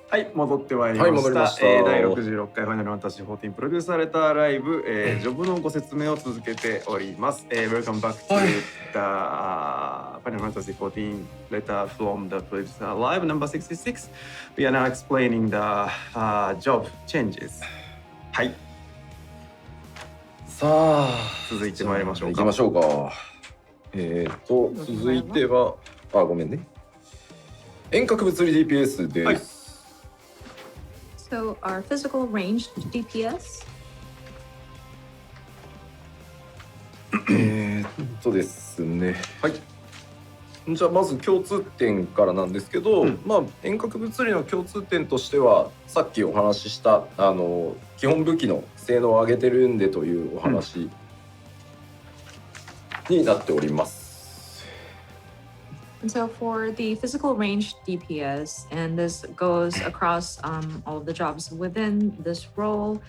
はい、戻ってまいりました。戻りました。第66回ファイナルファンタジー14プロデューサーレターライブ、ジョブのご説明を続けております。Welcome back to the Final Fantasy 14 letter from the producer live number 66. We are now explaining the job changes. はい。さあ、続いてまいりましょうか。行きましょうか。続いては、ごめんね。遠隔物理 DPS です。はい。So our physical ranged DPS. ですね。はい。じゃあまず共通点からなんですけど、遠隔物理の共通点としては、さっきお話しした基本武器の性能を上げてるんでというお話になっております。And so for the physical range DPS, and this goes across all of the jobs within this role,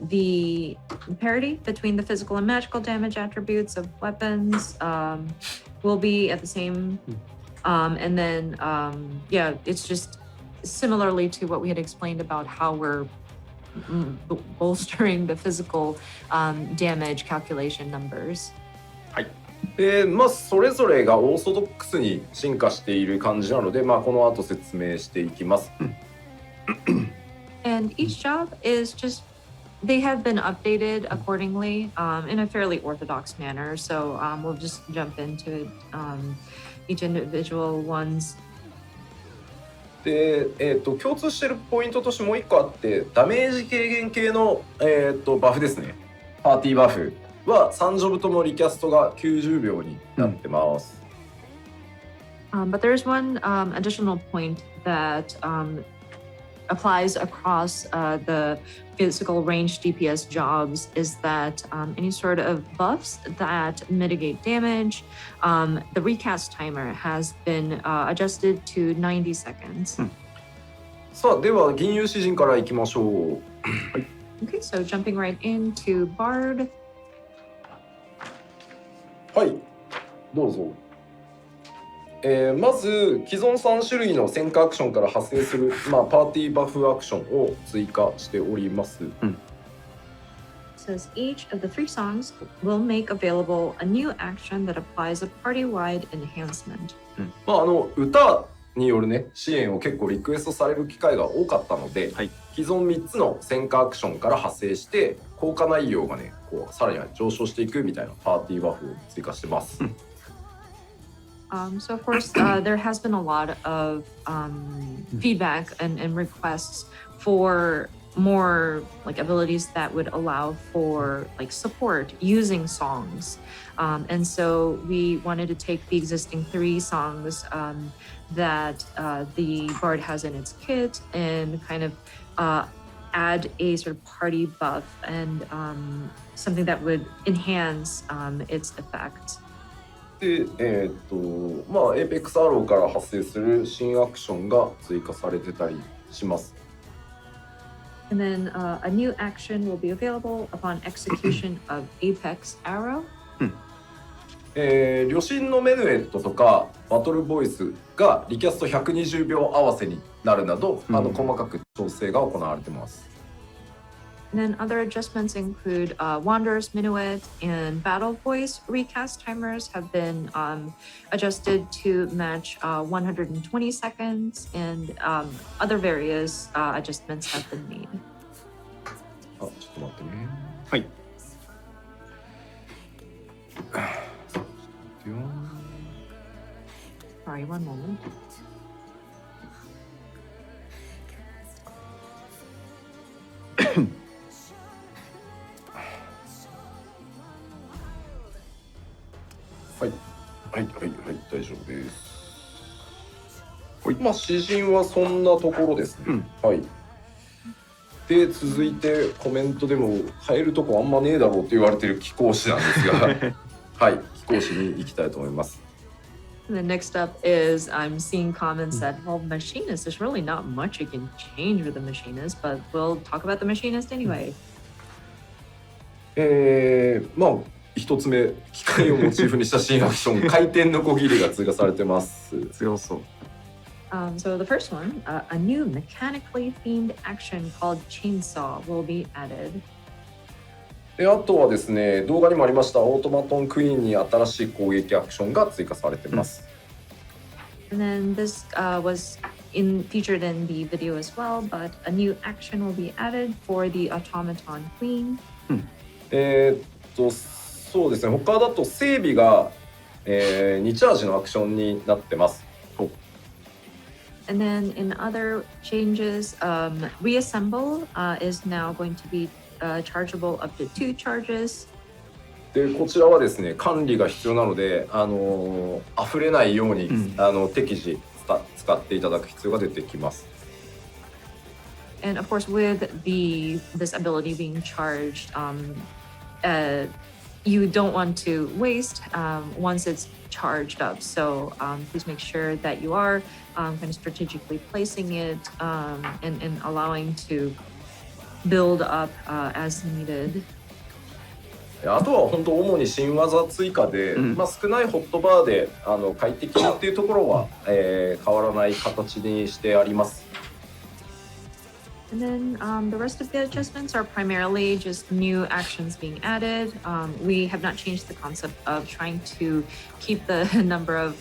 the parity between the physical and magical damage attributes of weapons will be at the same. And then, it's just similarly to what we had explained about how we're bolstering the physical damage calculation numbers. はい。それぞれがオーソドックスに進化している感じなので、この後説明していきます。And each job is just, they have been updated accordingly in a fairly orthodox manner. So we'll just jump into each individual ones. で、共通しているポイントとしてもう一個あって、ダメージ軽減系の、バフですね。パーティーバフ。は3ジョブともリキャストが90秒になってます。But there's one additional point that applies across the physical range DPS jobs is that any sort of buffs that mitigate damage, the recast timer has been adjusted to 90 seconds. さあ、では銀融詩人からいきましょう。はい。Okay, so jumping right into Bard. はい、どうぞ。まず既存3種類の戦火アクションから派生する、パーティーバフアクションを追加しております。Says each of the 3 songs will make available a new action that applies a party-wide enhancement. 歌によるね支援を結構リクエストされる機会が多かったので、はい、既存3つの戦火アクションから派生して効果内容がねこうさらに上昇していくみたいなパーティーバフを追加してます。So of course there has been a lot of feedback and requests for more like abilities that would allow for like support using songs. And so we wanted to take the existing 3 songs that the Bard has in its kit and kind of add a sort of party buff and something that would enhance its effect. で、Apex アローから発生する新アクションが追加されてたりします。And then a new action will be available upon execution of Apex Arrow. 旅心のメヌエットとかバトルボイスがリキャスト120秒合わせになるなど、細かく調整が行われています。And then other adjustments include Wanderer's Minuet and Battle Voice recast timers have been adjusted to match 120 seconds, and other various adjustments have been made. ちょっと待ってね。はい。Sorry, one moment. はい、大丈夫です。詩人はそんなところですね。はい。で、続いてコメントでも変えるとこあんまねえだろうって言われてる貴公子なんですが、はい、貴公子に行きたいと思います。And then next up is I'm seeing comments that, well, machinist, there's really not much you can change with the machinist, but we'll talk about the machinist anyway. 一つ目、機械をモチーフにした新アクション回転のこぎりが追加されてます。強そう。So the first one, a new mechanically themed action called Chainsaw will be added. であとはですね、動画にもありましたオートマトンクイーンに新しい攻撃アクションが追加されています。And then this was featured in the video as well, but a new action will be added for the automaton queen. そうですね、他だと整備が、2チャージのアクションになってます。And then in other changes, reassemble is now going to be chargeable up to 2 charges. でこちらはですね、管理が必要なので、溢れないように、適時使っていただく必要が出てきます。And of course, with this ability being charged, you don't want to waste once it's charged up. So please make sure that you are kind of strategically placing it and allowing to build up as needed. あとは本当主に新技追加で、少ないホットバーで快適っていうところは、変わらない形にしてあります。And then the rest of the adjustments are primarily just new actions being added. We have not changed the concept of trying to keep the number of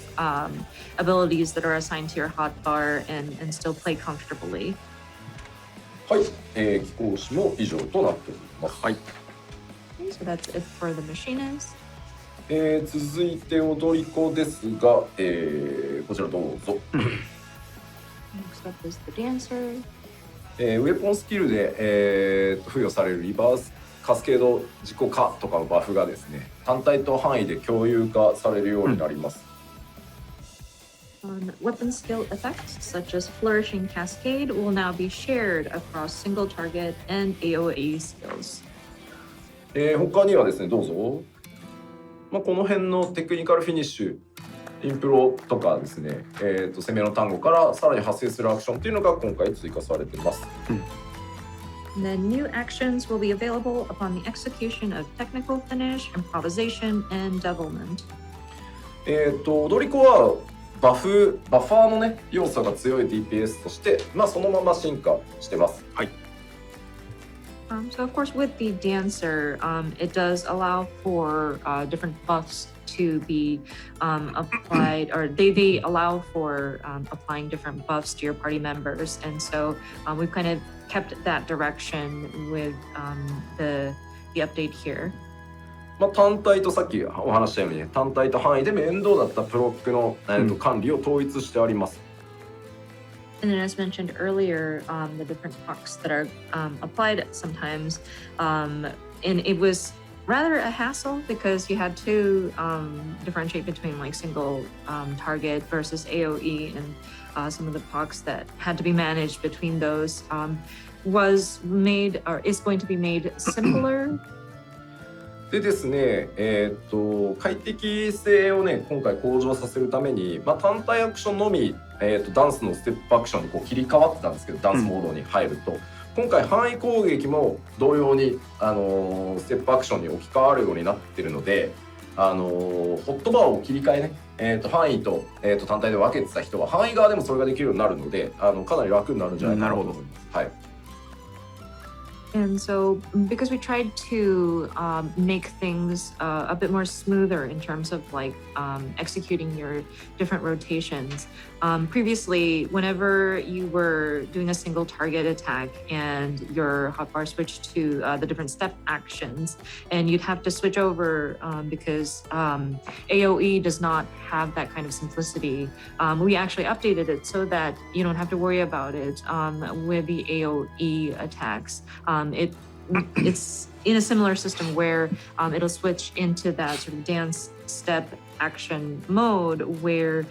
abilities that are assigned to your hotbar and still play comfortably. はい、寄稿紙も以上となっております。はい。Okay, so that's it for the machinist. 続いて踊り子ですが、こちらどうぞ。Next up is the dancer. ウェポンスキルで、付与されるリバースカスケード自己化とかのバフがですね、単体と範囲で共有化されるようになります。Weapon skill effects such as Flourishing Cascade will now be shared across single target and AoE skills. 他にはですね、どうぞ。この辺のテクニカルフィニッシュ、インプロとかですね、攻めの単語からさらに発生するアクションというのが今回追加されています。And then new actions will be available upon the execution of technical finish, improvisation, and devilment. 踊り子はバファーのね要素が強い DPS として、そのまま進化してます。はい。So of course with the dancer, it does allow for different buffs to be applied, or they allow for applying different buffs to your party members, and so we've kind of kept that direction with the update here. 単体とさっきお話したように、単体と範囲で面倒だったプロックの、管理を統一してあります。And then, as mentioned earlier, the different pucks that are applied sometimes, and it was rather a hassle because you had to differentiate between like single target versus AoE, and some of the pucks that had to be managed between those was made or is going to be made simpler. でですね、快適性をね今回向上させるために、単体アクションのみ、ダンスのステップアクションにこう切り替わってたんですけど、ダンスモードに入ると、今回範囲攻撃も同様に、ステップアクションに置き換わるようになってるので、ホットバーを切り替えね、範囲と、単体で分けてた人は範囲側でもそれができるようになるので、かなり楽になるんじゃないかなと思います。はい。And so, because we tried to make things a bit more smoother in terms of like executing your different rotations. Previously, whenever you were doing a single target attack and your hotbar switched to the different step actions, and you'd have to switch over because AoE does not have that kind of simplicity. We actually updated it so that you don't have to worry about it with the AoE attacks. It's in a similar system where it'll switch into that sort of dance step action mode where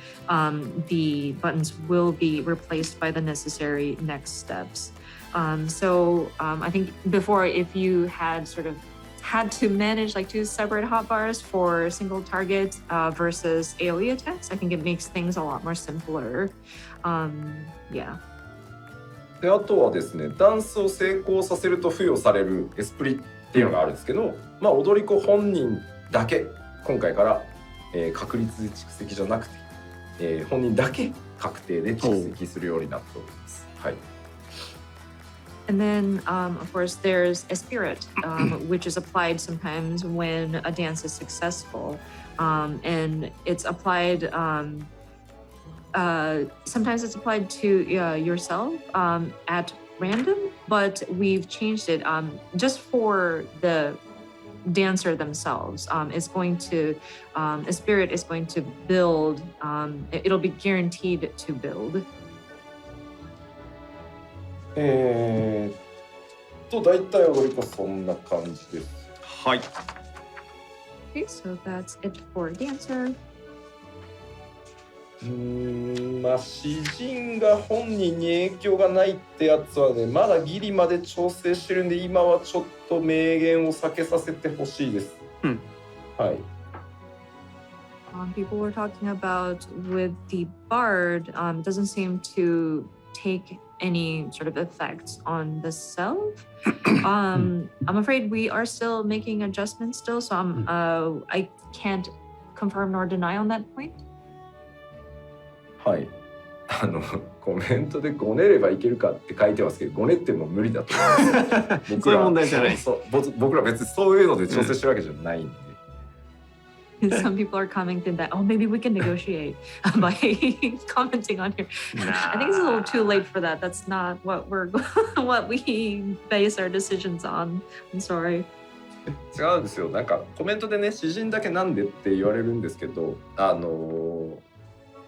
the buttons will be replaced by the necessary next steps. So I think before, if you had sort of had to manage like 2 separate hotbars for single target versus AoE attacks, I think it makes things a lot more simpler. Yeah. であとはですね、ダンスを成功させると付与されるエスプリっていうのがあるんですけど、踊り子本人だけ今回から、確率蓄積じゃなくて本人だけ確定で蓄積するようになっております。はい。And then, of course, there's a spirit, which is applied sometimes when a dance is successful. And it's applied, sometimes it's applied to yourself at random, but we've changed it just for the dancer themselves. It's going to, a spirit is going to build, it'll be guaranteed to build. 大体踊り子そんな感じです。はい。Okay, so that's it for dancer. まあ詩人が本人に影響がないってやつはね、まだギリまで調整してるんで、今はちょっと明言を避けさせてほしいです。はい。People were talking about with the bard, doesn't seem to take any sort of effects on the self. I'm afraid we are still making adjustments still, so I can't confirm nor deny on that point. はい。コメントでごねればいけるかって書いてますけど、ごねっても無理だと思います。そういう問題じゃない。僕ら別にそういうので調整してるわけじゃないんで。Some people are commenting that, oh, maybe we can negotiate by commenting on here. I think it's a little too late for that. That's not what what we base our decisions on. I'm sorry. 違うんですよ。なんかコメントでね、詩人だけなんでって言われるんですけど、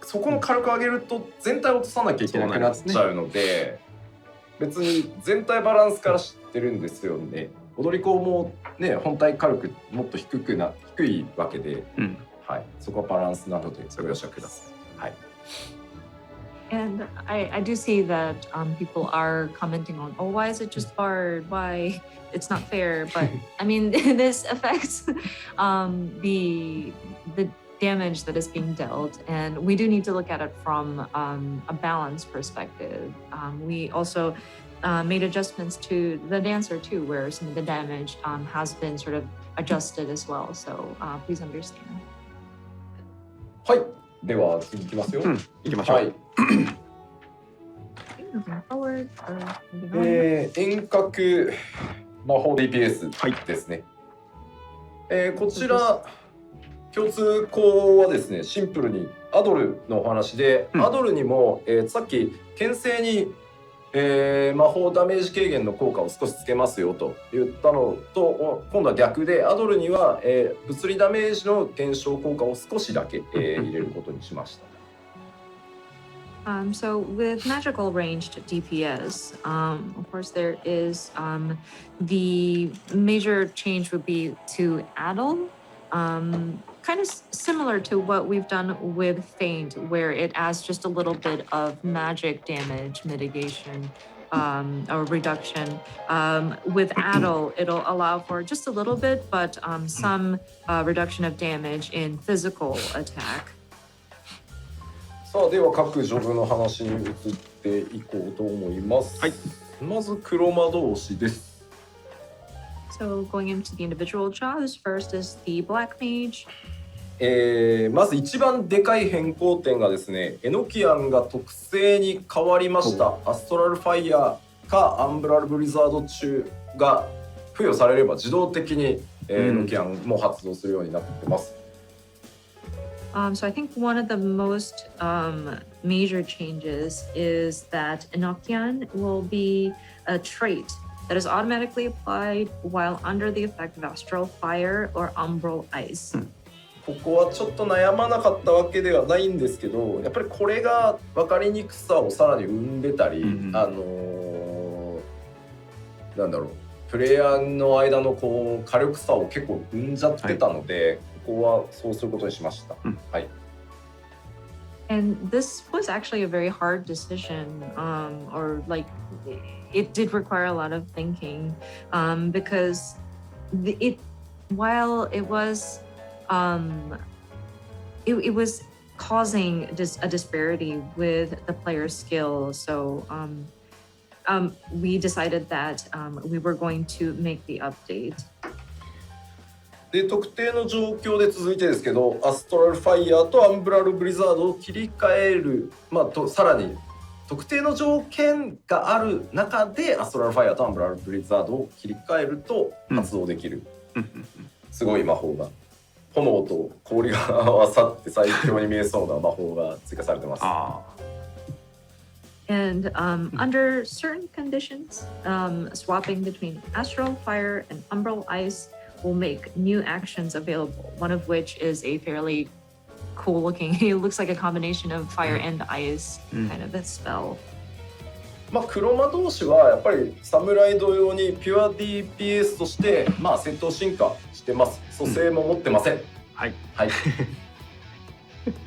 そこの軽く上げると全体を落とさなきゃいけなくなっちゃうので、別に全体バランスから知ってるんですよね。踊り子もね、本体軽くもっと低いわけで、はい、そこはバランスなのでご容赦ください。はい。And I do see that people are commenting on, oh, why is it just barred? Why it's not fair? But I mean, this affects the damage that is being dealt, and we do need to look at it from a balance perspective. We also made adjustments to the dancer too, where some of the damage has been sort of adjusted as well. So please understand. はい。では次行きますよ。行きましょう。はい。Moving forward, moving on. 遠隔魔法 DPS ですね。こちら共通項はですね、シンプルにアドルのお話で、アドルにも、さっき牽制に魔法ダメージ軽減の効果を少しつけますよと言ったのと、今度は逆でアドルには、物理ダメージの減少効果を少しだけ、入れることにしました。So with magical ranged DPS, of course there is the major change would be to Addle. Kind of similar to what we've done with Feint, where it adds just a little bit of magic damage mitigation or reduction. With Addle, it'll allow for just a little bit, but some reduction of damage in physical attack. さあ、では各ジョブの話に移っていこうと思います。はい。まず黒魔導士です。So going into the individual jobs, first is the Black Mage. まず一番でかい変更点がですね、エノキアンが特性に変わりました。アストラルファイヤーかアンブラルブリザード中が付与されれば自動的に、エノキアンも発動するようになってます。So I think one of the most major changes is that Enochian will be a trait that is automatically applied while under the effect of astral fire or umbral ice. ここはちょっと悩まなかったわけではないんですけど、やっぱりこれが分かりにくさをさらに生んでたり、なんだろう、プレイヤーの間のこう火力差を結構生んじゃってたので、ここはそうすることにしました。はい。And this was actually a very hard decision, or like it did require a lot of thinking, because while it was it was causing a disparity with the player's skill. So we decided that we were going to make the update. で特定の状況で続いてですけど、アストラルファイヤーとアンブラルブリザードを切り替える、さらに特定の条件がある中でアストラルファイヤーとアンブラルブリザードを切り替えると発動できる、すごい魔法が、炎と氷が合わさって最強に見えそうな魔法が追加されてます。And under certain conditions, swapping between astral fire and umbral ice will make new actions available, one of which is a fairly cool looking, it looks like a combination of fire and ice kind of a spell. 黒魔同士はやっぱり侍同様にピュア DPS として戦闘進化してます。蘇生も持ってません。はい。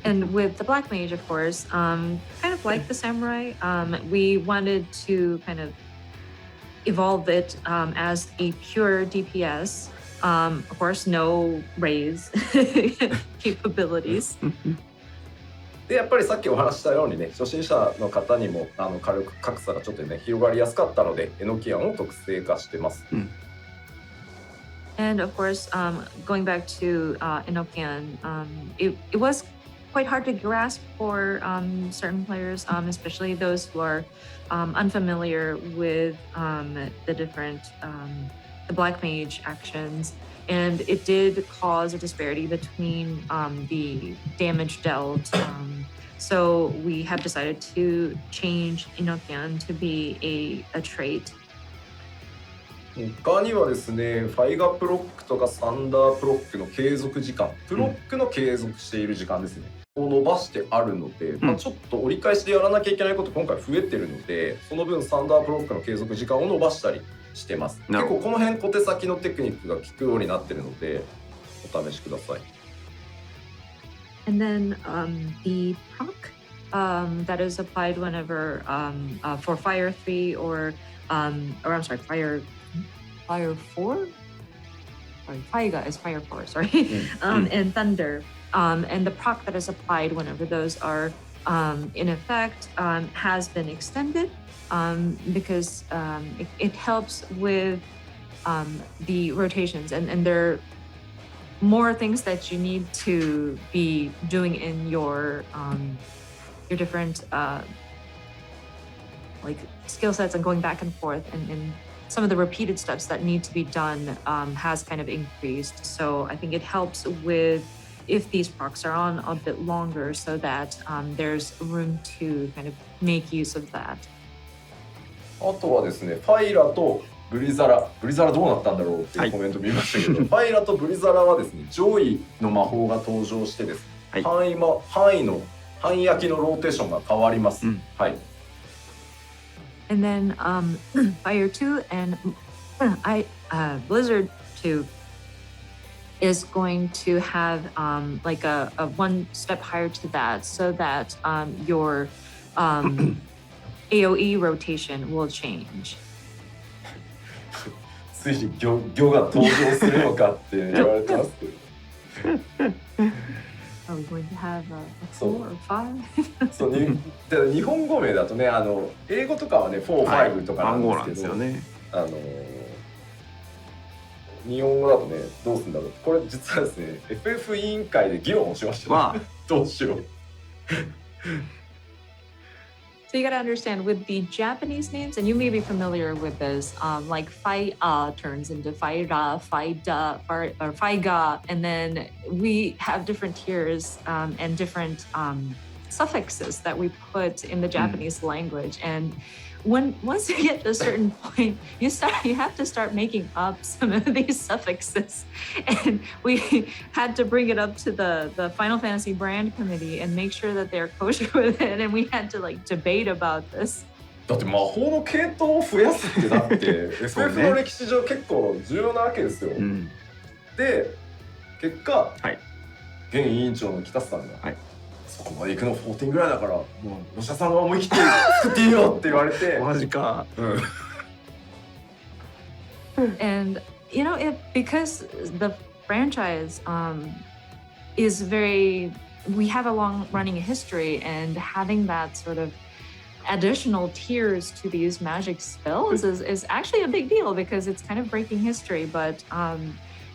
And with the black mage, of course, kind of like the samurai, we wanted to kind of evolve it as a pure DPS. Of course, no raise capabilities. でやっぱりさっきお話したようにね、初心者の方にも火力格差がちょっとね広がりやすかったので、エノキアンを特性化してます。And of course, going back to Enochian, it was quite hard to grasp for certain players, especially those who are unfamiliar with the different the black mage actions, and it did cause a disparity between the damage dealt. So we have decided to change Enochian to be a trait. 他にはですね、ファイガプロックとかサンダープロックの継続時間、プロックの継続している時間ですね、を伸ばしてあるので、ちょっと折り返しでやらなきゃいけないこと今回増えてるので、その分サンダープロックの継続時間を伸ばしたりしてます。結構この辺小手先のテクニックが効くようになってるのでお試しください。And then the proc that is applied whenever for Fire 3 or I'm sorry, Fire 4? Sorry, Faiga is Fire 4, sorry. And Thunder. And the proc that is applied whenever those are in effect has been extended because it helps with the rotations, and there are more things that you need to be doing in your different like skill sets and going back and forth, and some of the repeated steps that need to be done has kind of increased. So I think it helps with if these procs are on a bit longer so that there's room to kind of make use of that. あとはですね、ファイラとブリザラどうなったんだろうっていうコメント見ましたけど、ファイラとブリザラはですね、上位の魔法が登場してですね、範囲焼きのローテーションが変わります。はい。And then Fire 2 and Blizzard 2 is going to have like a one step higher to that, so that your AoE rotation will change. ついに魚が登場するのかって言われてますけど。Are we going to have a 4 or 5? そう、日本語名だとね、英語とかはね、4、5とかなんですけど、ね、日本語だとね、どうするんだろう。これ実はですね、FF 委員会で議論をしました、ね。どうしよう。So you gotta understand with the Japanese names, and you may be familiar with this, like Fai-a turns into Fai-ra, Fai-da, or Fai-ga, and then we have different tiers and different suffixes that we put in the Japanese language. And once you get to a certain point, you have to start making up some of these suffixes, and we had to bring it up to the Final Fantasy brand committee and make sure that they're kosher with it, and we had to like debate about this. だって魔法の系統を増やすってだってFF の歴史上結構重要なわけですよ。で結果、現委員長の北さんが、そこまで行くの14ぐらいだから、もうロシアさんは思い切って作っていいよって言われて。マジか。And you know, because the franchise is we have a long running history, and having that sort of additional tiers to these magic spells is actually a big deal because it's kind of breaking history. But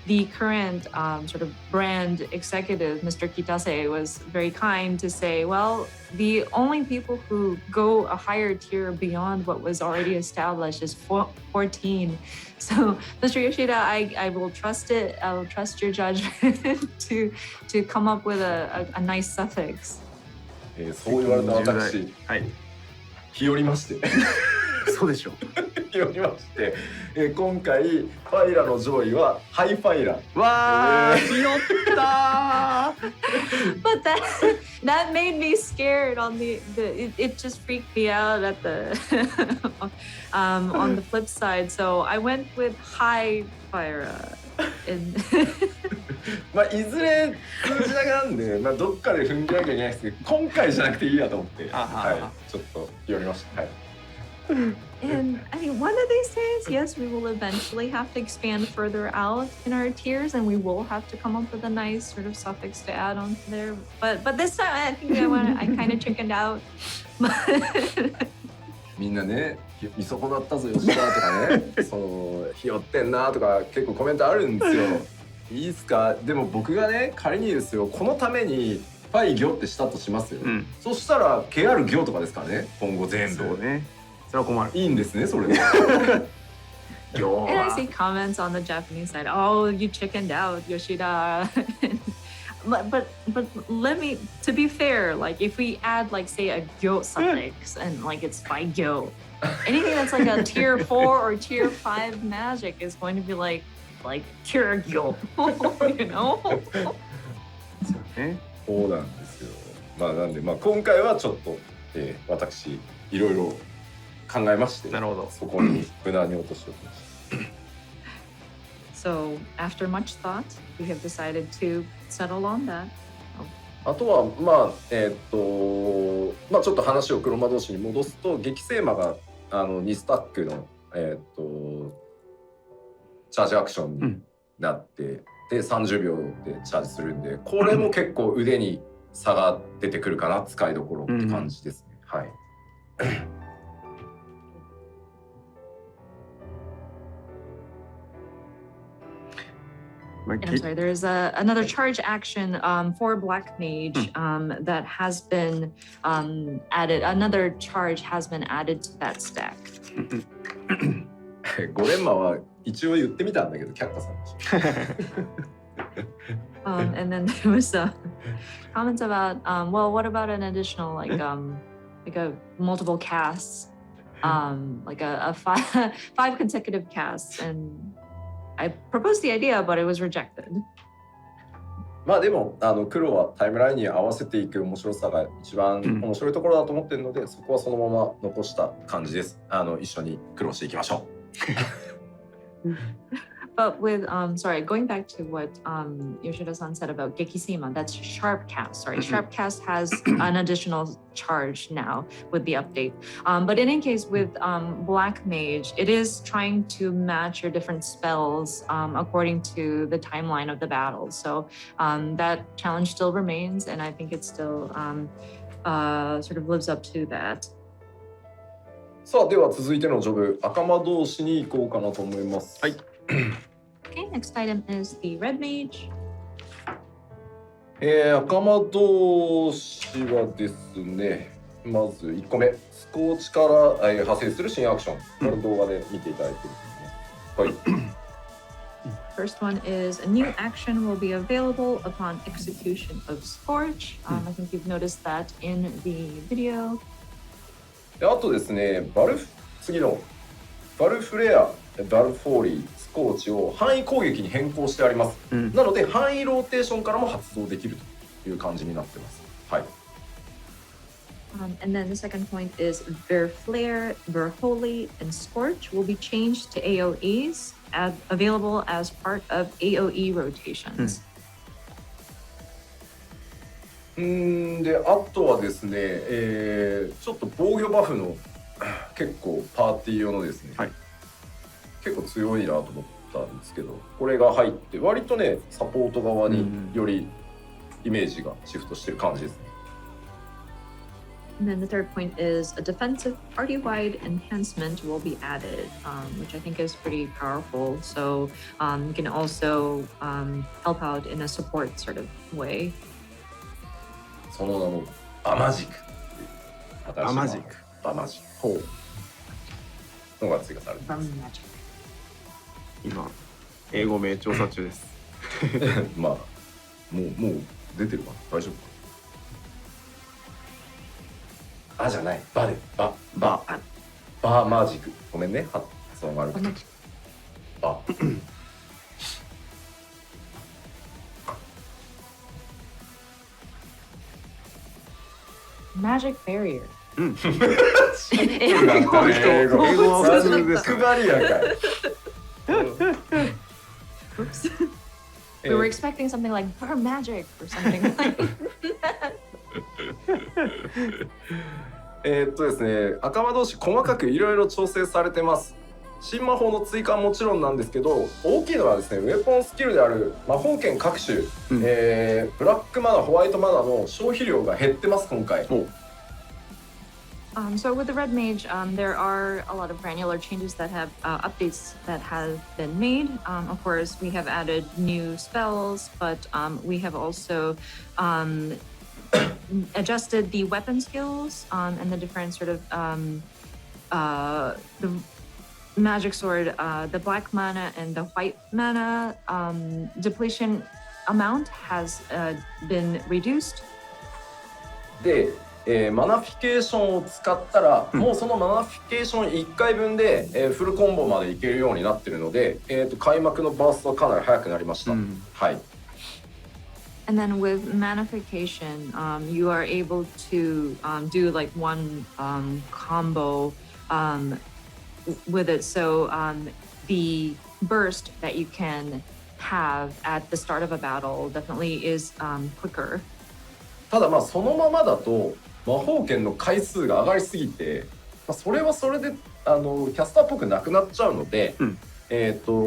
the current sort of brand executive, Mr. Kitase, was very kind to say, well, the only people who go a higher tier beyond what was already established is 14. So, Mr. Yoshida, I will trust it. I will trust your judgment to come up with a nice suffix. そう言われた私、はい。日和りまして。そうでしょう。日和りまして、今回ファイラの上位はハイファイラ。わー、ひよったー。 But that made me scared on it just freaked me out at the on the flip side. So I went with high fire. まあいずれ数字だけなんで、まあどっかで踏んでなきゃいけないですけど、今回じゃなくていいやと思って、はい、ちょっと日和りました。はい。And I mean, one of these days, yes, we will eventually have to expand further out in our tiers, and we will have to come up with a nice sort of suffix to add on to there. But this time, I think I kind of chickened out. みんなね、見損なったぞ吉田とかね、そのひよってんなとか結構コメントあるんですよ。いいですか？でも僕がね、仮にですよ、このためにファイ行ってしたとしますよ。そしたら KR 行とかですからね、今後全部。そうね。それは困る。いいんですね、それで。And I see comments on the Japanese side. Oh, you chickened out, Yoshida. but let me, to be fair, like if we add like say a gyo suffix and like it's by gyo, anything that's like a tier 4 or tier 5 magic is going to be like pure gyo, you know? そうね。そうなんですよ。まあなんでまあ今回はちょっと、私いろいろ考えまして、なるほど。そこに無難に落としておきました。So after much thought, we have decided to settle on that. あとはまあまあちょっと話を黒魔同士に戻すと、激星魔が2スタックのチャージアクションになって、で30秒でチャージするんで、これも結構腕に差が出てくるかな、使いどころって感じですね。はい。And I'm sorry, there's another charge action for Black Mage that has been added. Another charge has been added to that stack. ゴレンマは一応言ってみたんだけど、却下されました。And then there was comments about, well, what about an additional like a multiple casts, like a five consecutive casts, and I proposed the idea, but it was rejected. まあでも黒はタイムラインに合わせていく面白さが一番面白いところだと思ってるので、そこはそのまま残した感じです。一緒に苦労していきましょう。But with sorry, going back to what Yoshida-san said about Gekisima, that's Sharp Cast. Sorry, Sharp Cast has an additional charge now with the update. But in any case, with Black Mage, it is trying to match your different spells according to the timeline of the battle. So that challenge still remains, and I think it still sort of lives up to that. さあ、では続いてのジョブ、赤魔同士に行こうかなと思います。はい。Okay, next item is the Red Mage. 赤魔同士はですね、まず1個目、スコーチから派生する新アクション。この動画で見ていただいてるんですね。はい。First one is a new action will be available upon execution of Scorch. I think you've noticed that in the video. であとですね、次のバルフレア、バルフォーリー、スコーチを範囲攻撃に変更してあります。なので範囲ローテーションからも発動できるという感じになってます。はい。And then the second point is Verflare, Verholy, and Scorch will be changed to AoEs, available as part of AoE rotations. であとはですね、ちょっと防御バフの結構パーティー用のですね、はい、結構強いなと思ったんですけど、これが入って割とねサポート側によりイメージがシフトしてる感じですね。And then the third point is a defensive party-wide enhancement will be added, which I think is pretty powerful. So you can also help out in a support sort of way. その名もバマジックっていうバマジックバマジッほうクのが追加されてま From す。 magic. 今英語名調査中です。まあもう出てるかな、大丈夫かな。あじゃないバでバマジック、ごめんね発音悪くてバMagic barrier. 英語は普通です配りやかい。 Oops. We were expecting something like burn magic or something like that. ですね、赤魔同士細かくいろいろ調整されてます。新魔法の追加はもちろんなんですけど、大きいのはですね、ウェポンスキルである魔法剣各種、ブラックマナ、ホワイトマナの消費量が減ってます今回。So with the red mage, there are a lot of granular changes that have updates that have been made. Of course, we have added new spells, but we have also adjusted the weapon skills and the different sort of the magic sword, the black mana and the white mana depletion amount has been reduced. で、マナフィケーションを使ったら、もうそのマナフィケーション1回分で、フルコンボまでいけるようになってるので、開幕のバーストはかなり速くなりました。はい。And then with manification, you are able to do like one combo with it. So the burst that you can have at the start of a battle definitely is quicker. ただまあそのままだと魔法剣の回数が上がりすぎて、それはそれでキャスターっぽくなくなっちゃうので、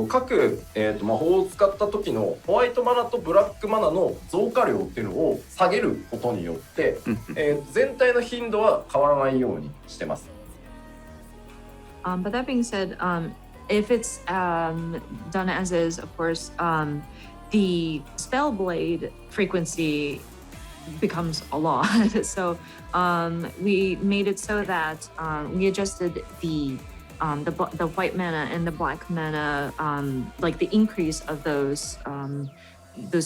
各、魔法を使った時のホワイトマナとブラックマナの増加量っていうのを下げることによって、全体の頻度は変わらないようにしてます。But that being said, if it's done as is, of course, the spell blade frequency becomes a lot. So we made it so that we adjusted the white mana and the black mana, like the increase of those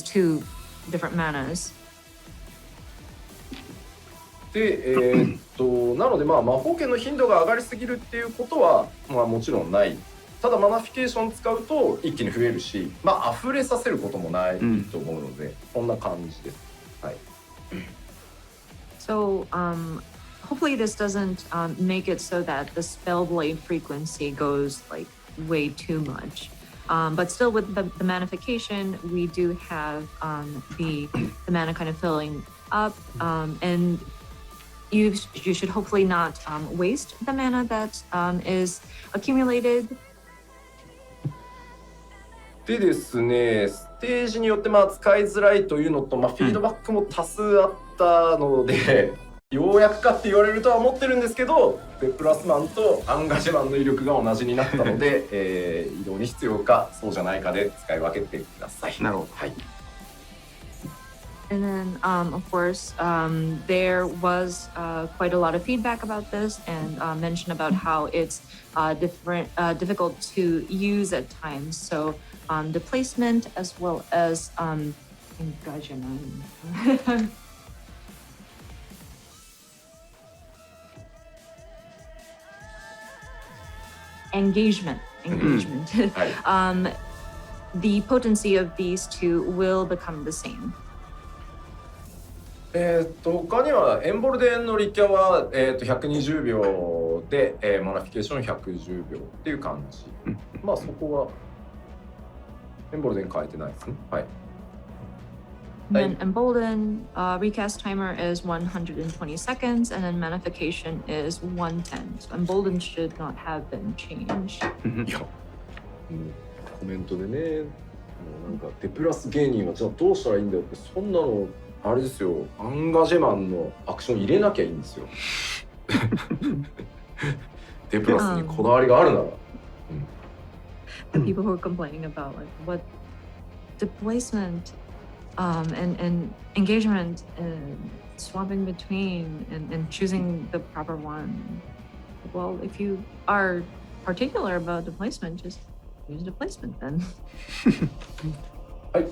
two different manas. で、なのでまあ魔法剣の頻度が上がりすぎるっていうことはまあもちろんない。ただマナフィケーション使うと一気に増えるし、まあ溢れさせることもないと思うので、こんな感じです。はい。So hopefully this doesn't make it so that the spell blade frequency goes like way too much. But still with the manification, we do have the mana kind of filling up, and you should hopefully not waste the mana that is accumulated. でですね、ステージによってまあ使いづらいというのと、まあ、フィードバックも多数あったので、ようやくかって言われるとは思ってるんですけど、でプラスマンとアンガジマンの威力が同じになったので、移動に必要かそうじゃないかで使い分けてください。なるほど。はい。And then, of course, there was quite a lot of feedback about this and mention about how it's difficult to use at times. So the placement as well as engagement. The potency of these two will become the same. 他にはエンボルデンのリキャは、120秒で、マナフィケーション110秒っていう感じ。まあそこはエンボルデン変えてないですね。はい。Then Embolden recast timer is 120 seconds, and then manification is 110. So Embolden should not have been changed. いや、コメントでね、なんかデプラス芸人はじゃあどうしたらいいんだよって、そんなのあれですよ、アンガジェマンのアクション入れなきゃいいんですよ。でプラスにこだわりがあるなら。The people who are complaining about like what displacement and engagement and swapping between and choosing the proper one. Well, if you are particular about displacement, just use displacement then. はい。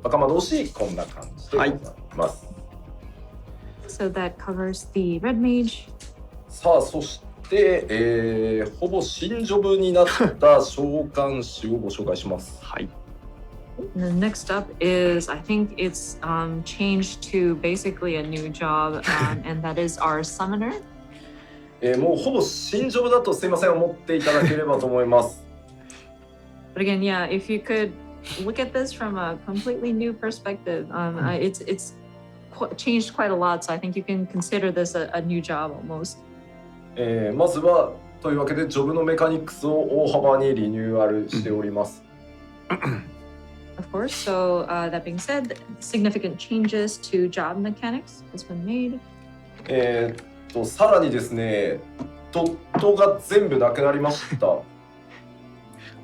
赤魔導士こんな感じでございます。So that covers the red mage. さあ、そして、ほぼ新ジョブになった召喚士をご紹介します。はい。The next up is, I think it's changed to basically a new job, and that is our summoner. もうほぼ新ジョブだとすいません思っていただければと思います。But again, yeah, if you could look at this from a completely new perspective, it's changed quite a lot. So I think you can consider this a new job almost. まずはというわけでジョブのメカニクスを大幅にリニューアルしております。Of course. So that being said, significant changes to job mechanics has been made. さらにですね、ドットが全部なくなりました。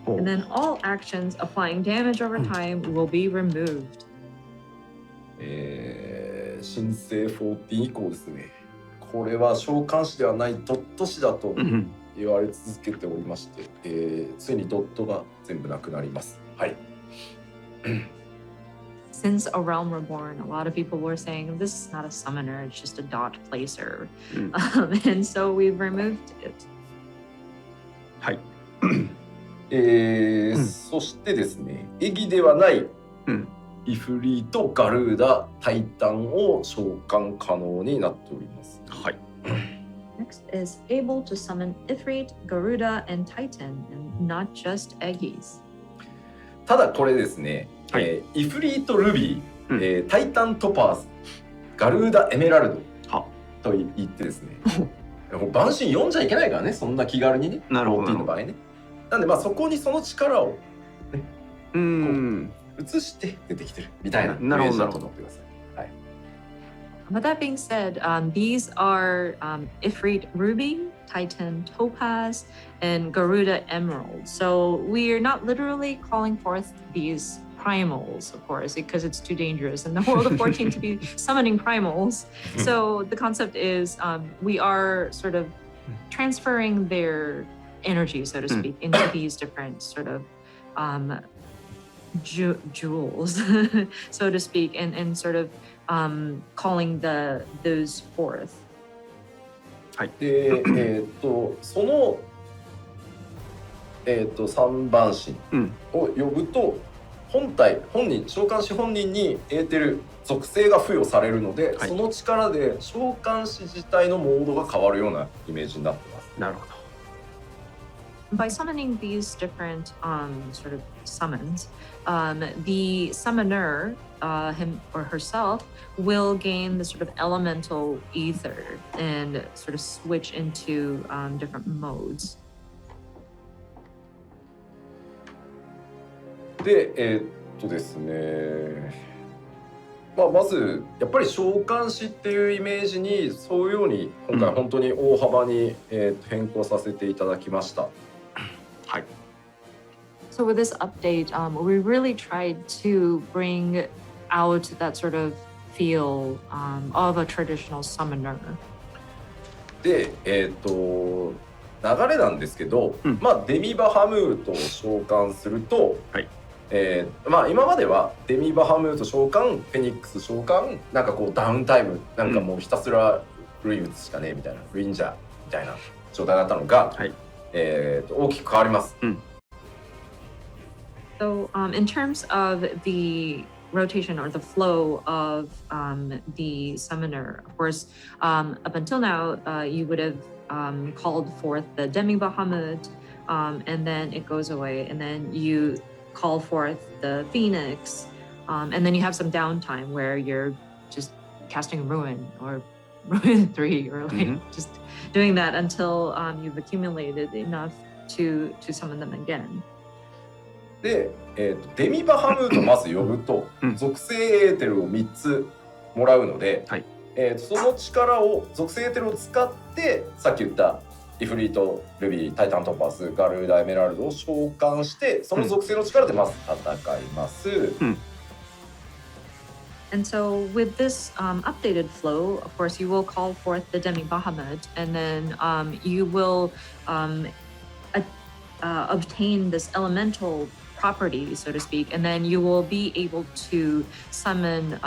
And then all actions applying damage over time will be removed. 新生14以降ですね。これは召喚士ではないドット士だと言われ続けておりまして、ついにドットが全部なくなります。はい。Since A Realm Reborn, a lot of people were saying this is not a summoner, it's just a dot placer. And so we've removed it. はい。そしてですね、エギではない、イフリート、ガルーダ、タイタンを召喚可能になっております。はい。Next is able to summon Ifrit, Garuda, and Titan, and not just Eggies. ただこれですね、イフリートルビー、タイタントパーズ、ガルーダエメラルドと言ってですね、万神読んじゃいけないからね、そんな気軽にね、14の場合ね。なんでまあそこにその力を、ね、移して出てきてるみたいなイメージだと思ってください。はい。But that being said, these are Ifrit Ruby, Titan Topaz, and Garuda Emerald. So we are not literally calling forth these primals, of course, because it's too dangerous in the world of 14 to be summoning primals. So the concept is we are sort of transferring their energy, so to speak, into these different sort of jewels, so to speak, and sort of calling those forth. はい。で、その3番神を呼ぶと、本人召喚師本人にエーテル属性が付与されるので、その力で召喚師自体のモードが変わるようなイメージになってます。なるほど。By summoning these different sort of summons, the summoner, him or herself, will gain the sort of elemental ether and sort of switch into different modes. で、ですね、まずやっぱり召喚師っていうイメージに沿うように今回本当に大幅に、変更させていただきました。はい。So with this update, we really tried to bring out that sort of feel of a traditional summoner. で、流れなんですけど、デミバハムートを召喚すると、今まではデミバハムート召喚、フェニックス召喚、なんかこうダウンタイム、なんかもうひたすらルイ打つしかねえみたいな、ルインジャーみたいな状態だったのが、大きく変わります。So in terms of the rotation or the flow of the summoner, of course, up until now, you would have called forth the Demi Bahamut, and then it goes away, and then you call forth the Phoenix, and then you have some downtime where you're just casting Ruin or Ruin 3 or like just doing that until you've accumulated enough to summon them again. で、デミバハムートをまず呼ぶと、属性エーテルを3つもらうので、はい、その力を属性エーテルを使ってさっき言ったイフリート、ルビー、タイタントパス、ガルーダ、エメラルドを召喚してその属性の力でまず戦います。And so with this updated flow, of course, you will call forth the Demi Bahamut, and then you will obtain this elemental property, so to speak, and then you will be able to summon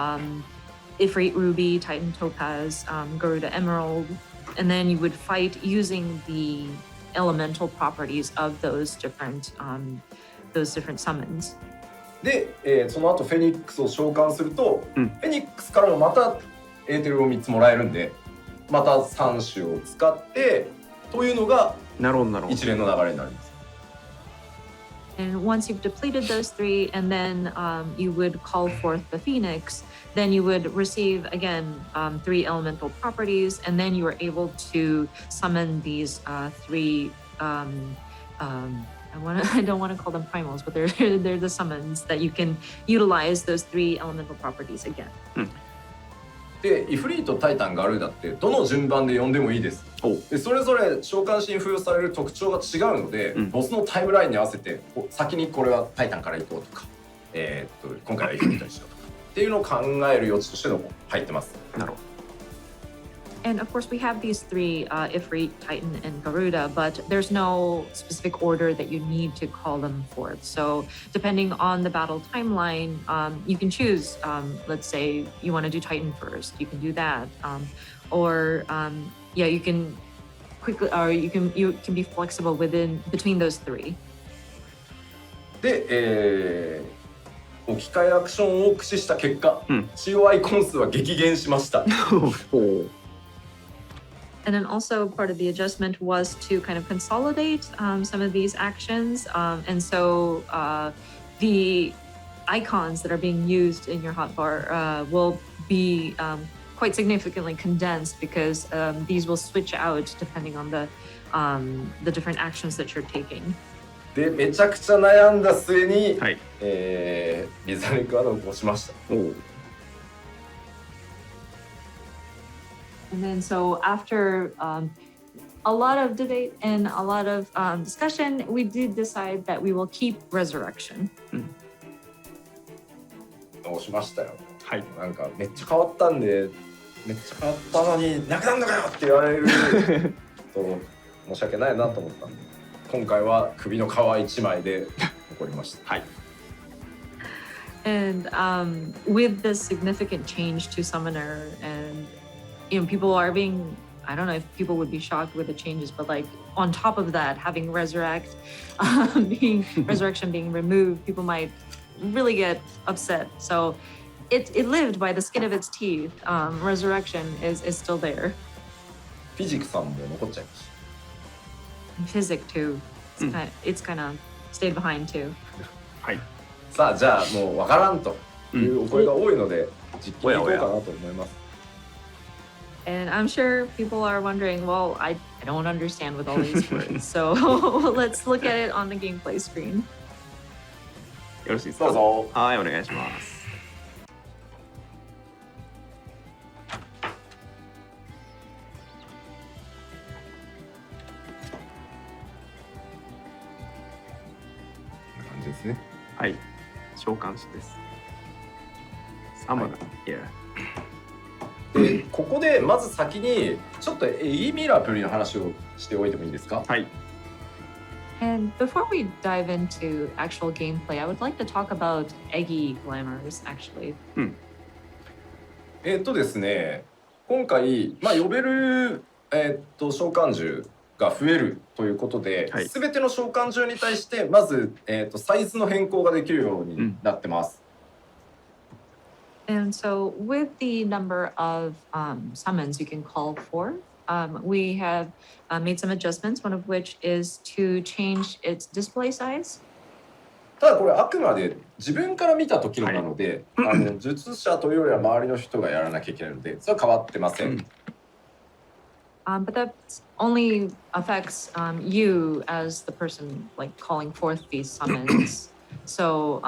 Ifrit Ruby, Titan Topaz, Garuda Emerald, and then you would fight using the elemental properties of those different summons. で、その後フェニックスを召喚すると、フェニックスからもまたエーテルを3つもらえるんで、また3種を使ってというのが一連の流れになります。And once you've depleted those 3, and then you would call forth the Phoenix, then you would receive again 3 elemental properties, and then you are able to summon these 3. I don't want to call them primals, but they're the summons that you can utilize those 3 elemental properties again. で、イフリート、タイタン、ガルーダってどの順番で呼んでもいいです。で、それぞれ召喚しに付与される特徴が違うので、ボスのタイムラインに合わせて先にこれはタイタンから行こうとか、今回はイフリートにしようとかっていうのを考える余地としてのも入ってます。なるほど。And of course, we have these 3, Ifrit, Titan, and Garuda, but there's no specific order that you need to call them forth. So depending on the battle timeline, you can choose, let's say you want to do Titan first, you can do that. You can quickly, or you can be flexible between those 3. で、置き換えアクションを駆使した結果、COI コン数は激減しました。And then also part of the adjustment was to kind of consolidate some of these actions. And so the icons that are being used in your hotbar will be quite significantly condensed because these will switch out depending on the different actions that you're taking. で、めちゃくちゃ悩んだ末に、リザネクアドを起こしました。And then so after a lot of debate and a lot of discussion, we did decide that we will keep Resurrection. 押しましたよ。はい。なんかめっちゃ変わったんで、めっちゃ変わったのになくなんのかよって言われると申し訳ないなと思ったんで、今回は首の皮一枚で残りました。はい。And with this significant change to Summoner and people are being, I don't know if people would be shocked with the changes, but like on top of that, having Resurrection being removed, people might really get upset. So it lived by the skin of its teeth. Resurrection is still there. フィジクさんも残っちゃいました。Physic too. It's kind of stayed behind too. はい。さあ、じゃあもうわからんというお声が多いので、実験に行こうかなと思います。And I'm sure people are wondering, well, I don't understand with all these words. So let's look at it on the gameplay screen. よろしいですか？どうぞ。はい、お願いします。こんな感じですね。はい、召喚師です。サマナ、で、ここでまず先にちょっとエイミラプリの話をしておいてもいいですか？はい。And before we dive into actual gameplay, I would like to talk about Eggy Glamours, actually. ですね、今回、呼べる、召喚獣が増えるということで、すべての召喚獣に対してまず、サイズの変更ができるようになってます。And so with the number of summons you can call for, we have made some adjustments, one of which is to change its display size. ただこれあくまで自分から見た時のなので、術者というよりは周りの人がやらなきゃいけないので、それは変わってません。But that only affects you as the person like calling forth these summons. So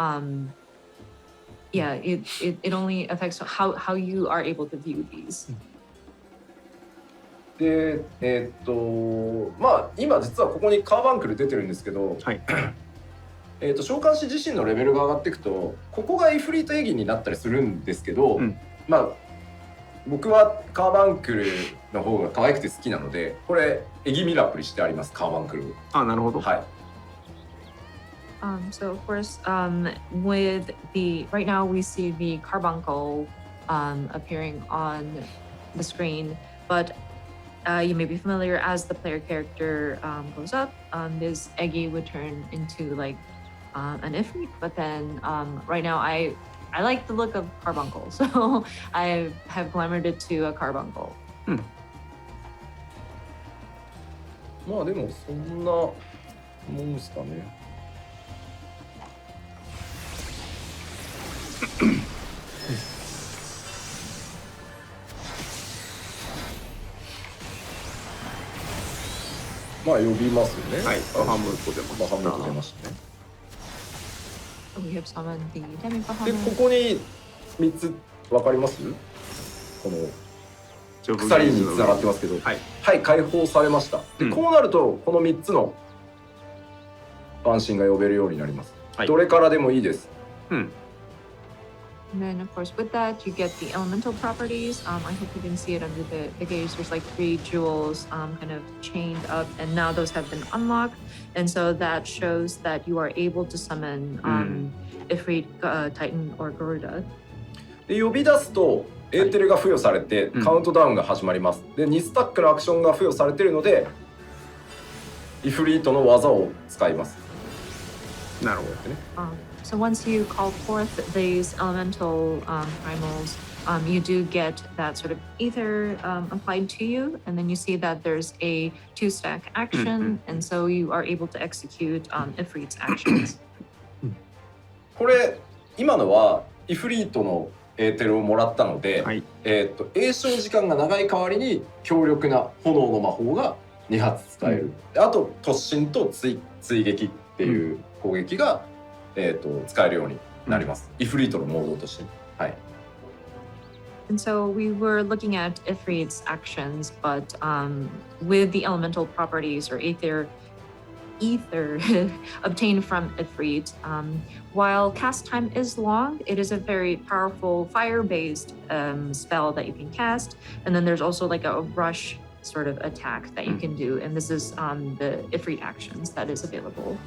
yeah, it only affects how you are able to view these. でまあ今実はここにカーバンクル出てるんですけど、はい。召喚師自身のレベルが上がっていくとここがイフリートエギになったりするんですけど、まあ僕はカーバンクルの方が可愛くて好きなのでこれエギミラプリしてありますカーバンクルを。あ、なるほど。はい。So of course, with the right now we see the carbuncle appearing on the screen, but you may be familiar as the player character goes up, this Eggy would turn into like an Ifrit. But then right now I like the look of carbuncle, so I have glamored it to a carbuncle. まあでもそんなもんですかね。まあ呼びますよね。はい。半分と出ました。半分と出ましたね。We have summoned the Demi で Bahamut. ここに3つ分かります？このジョブ鎖につながってますけど、はい。はい解放されました。でこうなるとこの3つのバンシンが呼べるようになります。はい。どれからでもいいです。And then, of course, with that, you get the elemental properties. I hope you can see it under the gauge. There's like 3 jewels kind of chained up, and now those have been unlocked. And so that shows that you are able to summon Ifrit, Titan, or Garuda. で呼び出すとエーテルが付与されてカウントダウンが始まります。で2スタックのアクションが付与されているのでイフリートの技を使います。なるほどね。So once you call forth these elemental primals, you do get that sort of ether applied to you, and then you see that there's a 2-stack action, and so you are able to execute Ifrit's actions. これ今のはイフリートのエーテルをもらったので、はい。栄唱時間が長い代わりに強力な炎の魔法が2発使える。あと突進と追撃っていう攻撃が、使えるようになります。イフリートのモードとして。はい。And so we were looking at Ifrit's actions, but with the elemental properties or ether obtained from Ifrit, while cast time is long, it is a very powerful fire-based spell that you can cast. And then there's also like a rush sort of attack that you can do. And this is the Ifrit actions that is available.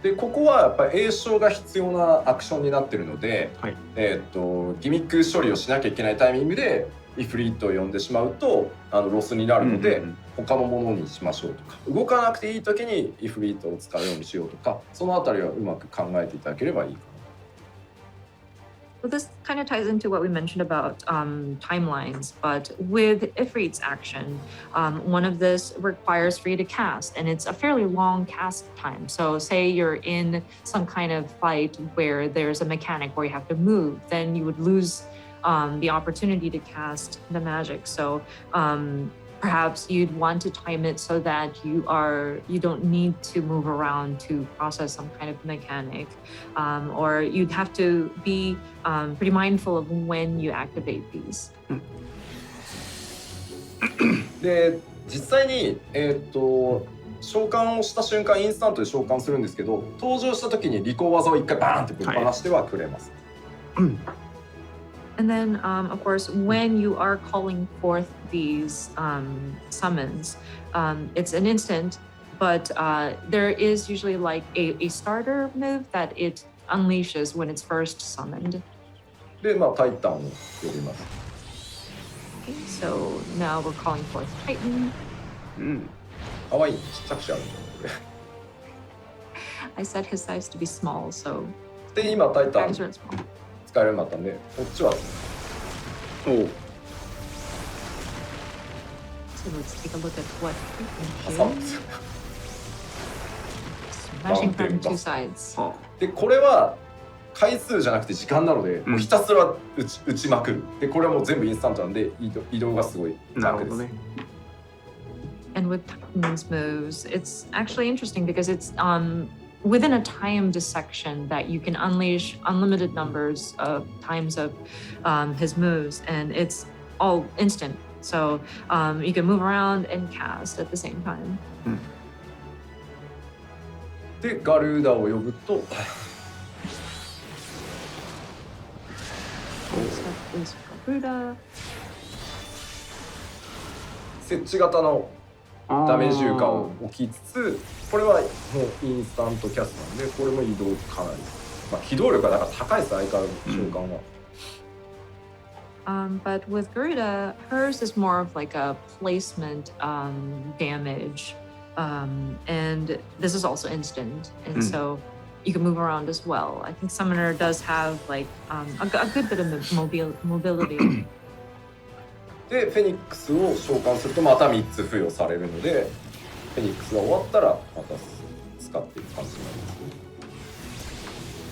でここはやっぱり栄唱が必要なアクションになってるので、はい。ギミック処理をしなきゃいけないタイミングでイフリートを呼んでしまうとロスになるので、他のものにしましょうとか動かなくていい時にイフリートを使うようにしようとかそのあたりはうまく考えていただければいいかな。Well, this kind of ties into what we mentioned about timelines, but with Ifrit's action, one of this requires for you to cast, and it's a fairly long cast time. So say you're in some kind of fight where there's a mechanic where you have to move, then you would lose the opportunity to cast the magic. So perhaps you'd want to time it so that you don't need to move around to process some kind of mechanic, or you'd have to be pretty mindful of when you activate these. で実際に召喚をした瞬間インスタントで召喚するんですけど登場した時に利口技を一回バーンってぶっ放してはくれます。And then, of course, when you are calling forth these summons, it's an instant, but there is usually like a starter move that it unleashes when it's first summoned. で、まあ、タイタンを呼びます。Okay, so now we're calling forth Titan. かわいい、ちっちゃくしあるんだよこれ。I set his size to be small, so で、今タイタン size are small. 使えるようになったんで、こっちは。おう。 So let's take a look at what we 挟 can むんですよ。 do. Smashing from two sides. で、これは回数じゃなくて時間なので、もうひたすら打ちまくる。で、これはもう全部インスタントなんで移動がすごい楽です。And with Titan's moves, it's actually interesting because it's within a timed section that you can unleash unlimited numbers of times of his moves, and it's all instant. So you can move around and cast at the same time. でガルーダを呼ぶと Next up is Garuda. 設置型のダメージ重化を置きつつ、これはもうインスタントキャスなんで、これも移動かなり、まあ、機動力がだから高いです、相変わらず召喚は。But with Garuda, hers is more of like a placement damage. And this is also instant. And so you can move around as well. I think Summoner does have like a good bit of mobility. で、フェニックスを召喚するとまた3つ付与されるので、フェニックスが終わったらまた使っていく感じになります。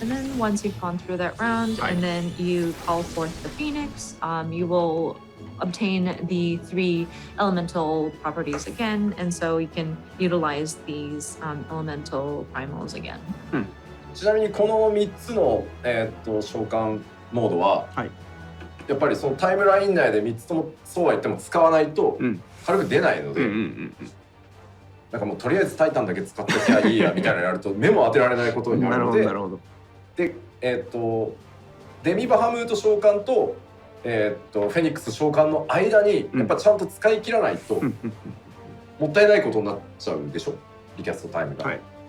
And then once you've gone through that round, and then you call forth the Phoenix, you will obtain the 3 elemental properties again, and so you can utilize these elemental primals again. ちなみにこの3つの、召喚モードは、やっぱりそのタイムライン内で3つともそうは言っても使わないと軽く出ないので、なんかもうとりあえずタイタンだけ使ってきゃいいやみたいなのやると目も当てられないことになるので、で、デミバハムート召喚と、フェニックス召喚の間にやっぱちゃんと使い切らないともったいないことになっちゃうでしょ、リキャストタイムが。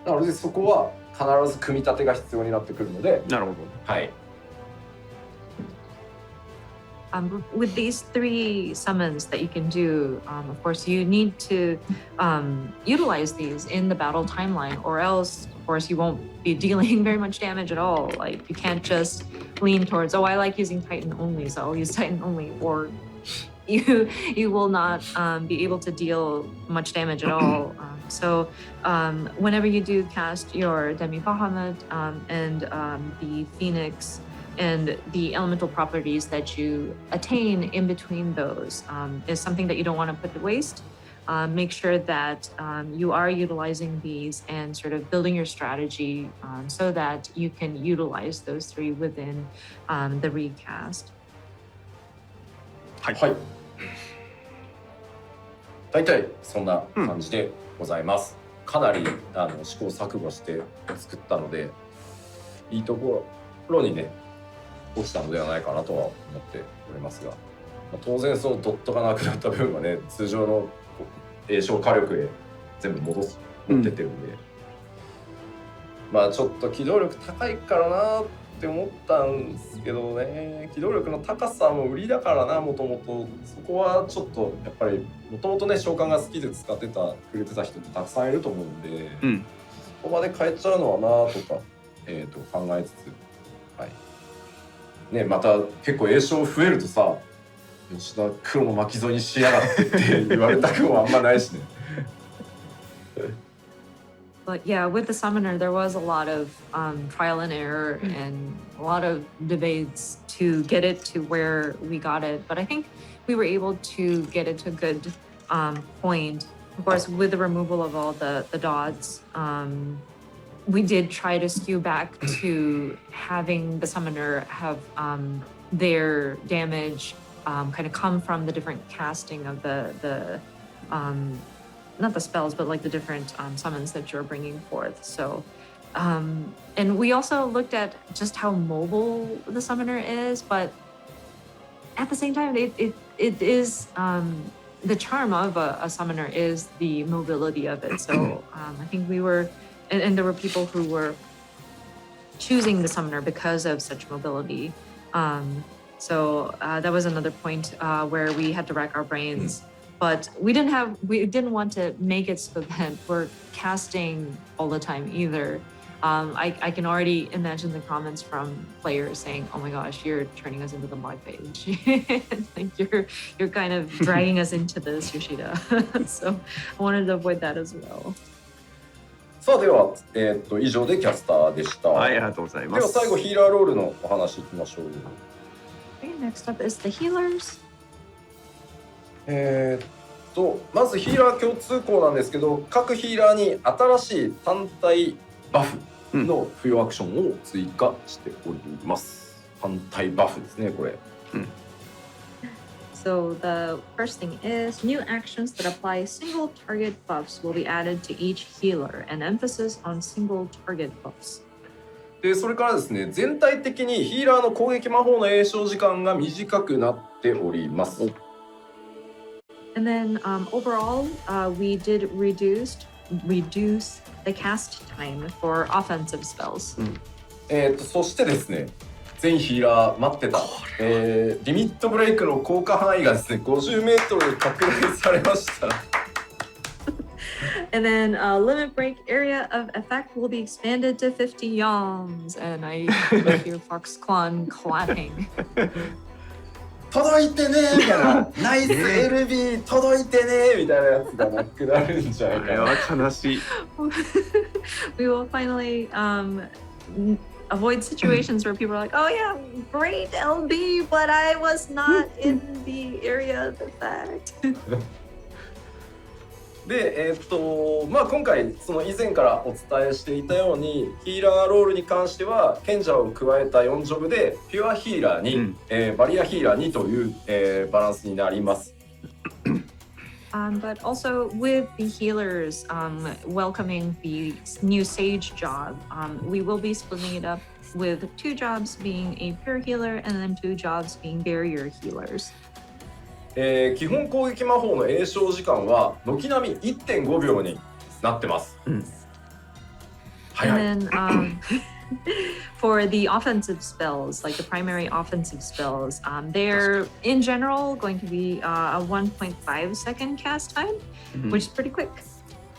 なのでそこは必ず組み立てが必要になってくるので。なるほど。はい。With these 3 summons that you can do, of course, you need to utilize these in the battle timeline, or else, of course, you won't be dealing very much damage at all. Like, you can't just lean towards, oh, I like using Titan only, so I'll use Titan only, or you will not be able to deal much damage at all. So whenever you do cast your Demi Bahamut and the Phoenix, and the elemental properties that you attain in between those is something that you don't want to put to waste. Make sure that you are utilizing these and sort of building your strategy so that you can utilize those 3 within the recast. はい。大体そんな感じでございます。かなり試行錯誤して作ったので、いいところにね。落ちたのではないかなとは思っておりますが、当然そのドットがなくなった分はね、通常の栄翔火力へ全部持ってってるんで、まあちょっと機動力高いからなって思ったんですけどね、機動力の高さも売りだからな、もともとそこはちょっとやっぱりもともとね召喚が好きで使ってくれてた人ってたくさんいると思うんで、そこまで変えちゃうのはなとか、考えつつ、はい。ね、また結構栄翔増えるとさ、吉田黒の巻き添えにしやがってって言われたくもあんまないしね。But yeah, with the summoner, there was a lot of trial and error and a lot of debates to get it to where we got it. But I think we were able to get it to a good point. Of course, with the removal of all the dots, we did try to skew back to having the summoner have their damage kind of come from the different casting of the not the spells, but like the different summons that you're bringing forth. So, and we also looked at just how mobile the summoner is, but at the same time, it is the charm of a summoner is the mobility of it. So I think we were. And there were people who were choosing the summoner because of such mobility. So that was another point where we had to rack our brains. But we didn't want to make it so that we're casting all the time either. I can already imagine the comments from players saying, "Oh my gosh, you're turning us into the mod page. Like you're kind of dragging us into this, Yoshida." So I wanted to avoid that as well. さあでは、以上でキャスターでした。はい、ありがとうございます。では最後ヒーラーロールのお話いきましょう。Okay, next up is the healers. まずヒーラー共通項なんですけど、各ヒーラーに新しい単体バフの付与アクションを追加しております。反対バフですね、これ。So the first thing is new actions that apply single target buffs will be added to each healer, and emphasis on single target buffs. でそれからですね、全体的にヒーラーの攻撃魔法の詠唱時間が短くなっております。And then overall, we did reduce the cast time for offensive spells. そしてですね、全ヒーラー待ってた、リミットブレイクの効果範囲がですね、50メートル拡大されました。And then limit break area of effect will be expanded to 50 yalms. And I hear Fox Clan clapping. 届いてねみたいな、ナイス LB 届いてねみたいなやつがなくなるんじゃないかな。あれは悲しい。We will finally avoid situations where people are like, oh yeah, great LB, but I was not in the area of effect. で、今回その以前からお伝えしていたようにヒーラーロールに関しては賢者を加えた4ジョブでピュアヒーラーに、バリアヒーラーにという、バランスになります。But also with the healers welcoming the new Sage job, we will be splitting it up with 2 jobs being a pure healer and then 2 jobs being barrier healers. 基本攻撃魔法の詠唱時間は軒並み 1.5 秒になってます。はいはい。And then for the offensive spells, like the primary offensive spells, they're in general going to be a 1.5 second cast time, which is pretty quick.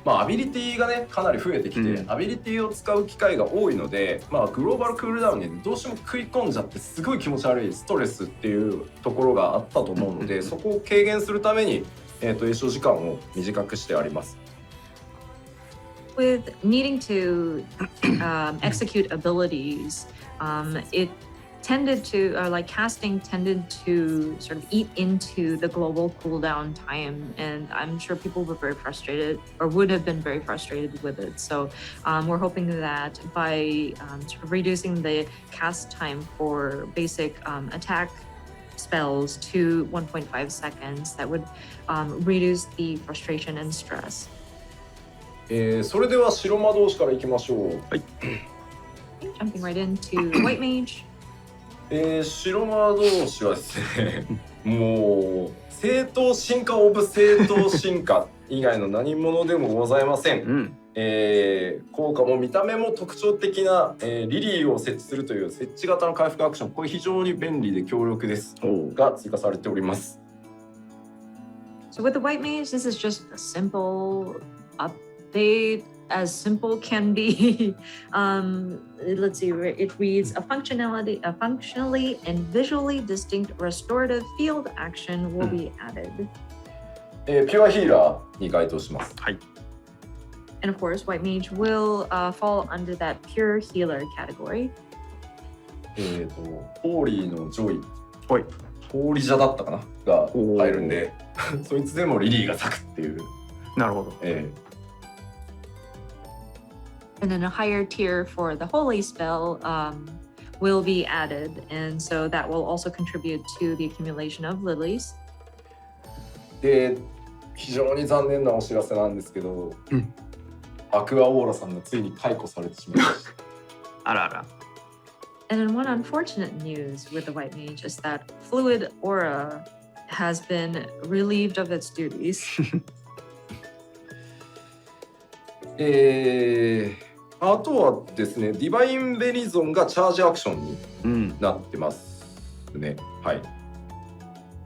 アビリティがねかなり増えてきて、アビリティを使う機会が多いので、グローバルクールダウンにどうしても食い込んじゃってすごい気持ち悪いストレスっていうところがあったと思うので、そこを軽減するために、詠唱時間を短くしてあります。With needing to execute abilities, it tended to, like casting tended to sort of eat into the global cooldown time, and I'm sure people were very frustrated or would have been very frustrated with it. So we're hoping that by sort of reducing the cast time for basic attack spells to 1.5 seconds, that would reduce the frustration and stress. それでは白魔導士からいきましょう。はい。Jumping right into White Mage. 白魔導士はですねもう正当進化オブ正当進化以外の何者でもございません。効果も見た目も特徴的な、リリーを設置するという設置型の回復アクション、これ非常に便利で強力ですが追加されております。So with the White Mage, this is just a simple update, as simple can be. Let's see, it reads a functionally and visually distinct restorative field action will be added. ピュアヒーラーに該当します。はい。And of course, White Mage will fall under that pure healer category. ホーリーのジョイ、はい。ホーリジャだったかなが入るんでそいつでもリリーが咲くっていう。なるほど。And then a higher tier for the holy spell will be added, and so that will also contribute to the accumulation of lilies. で、非常に残念なお知らせなんですけど、アクアオーラさんがついに解雇されてしまいました。あらあら。And then one unfortunate news with the White Mage is that Fluid Aura has been relieved of its duties. あとはですね、ディバインベリゾンがチャージアクションになってますね。はい。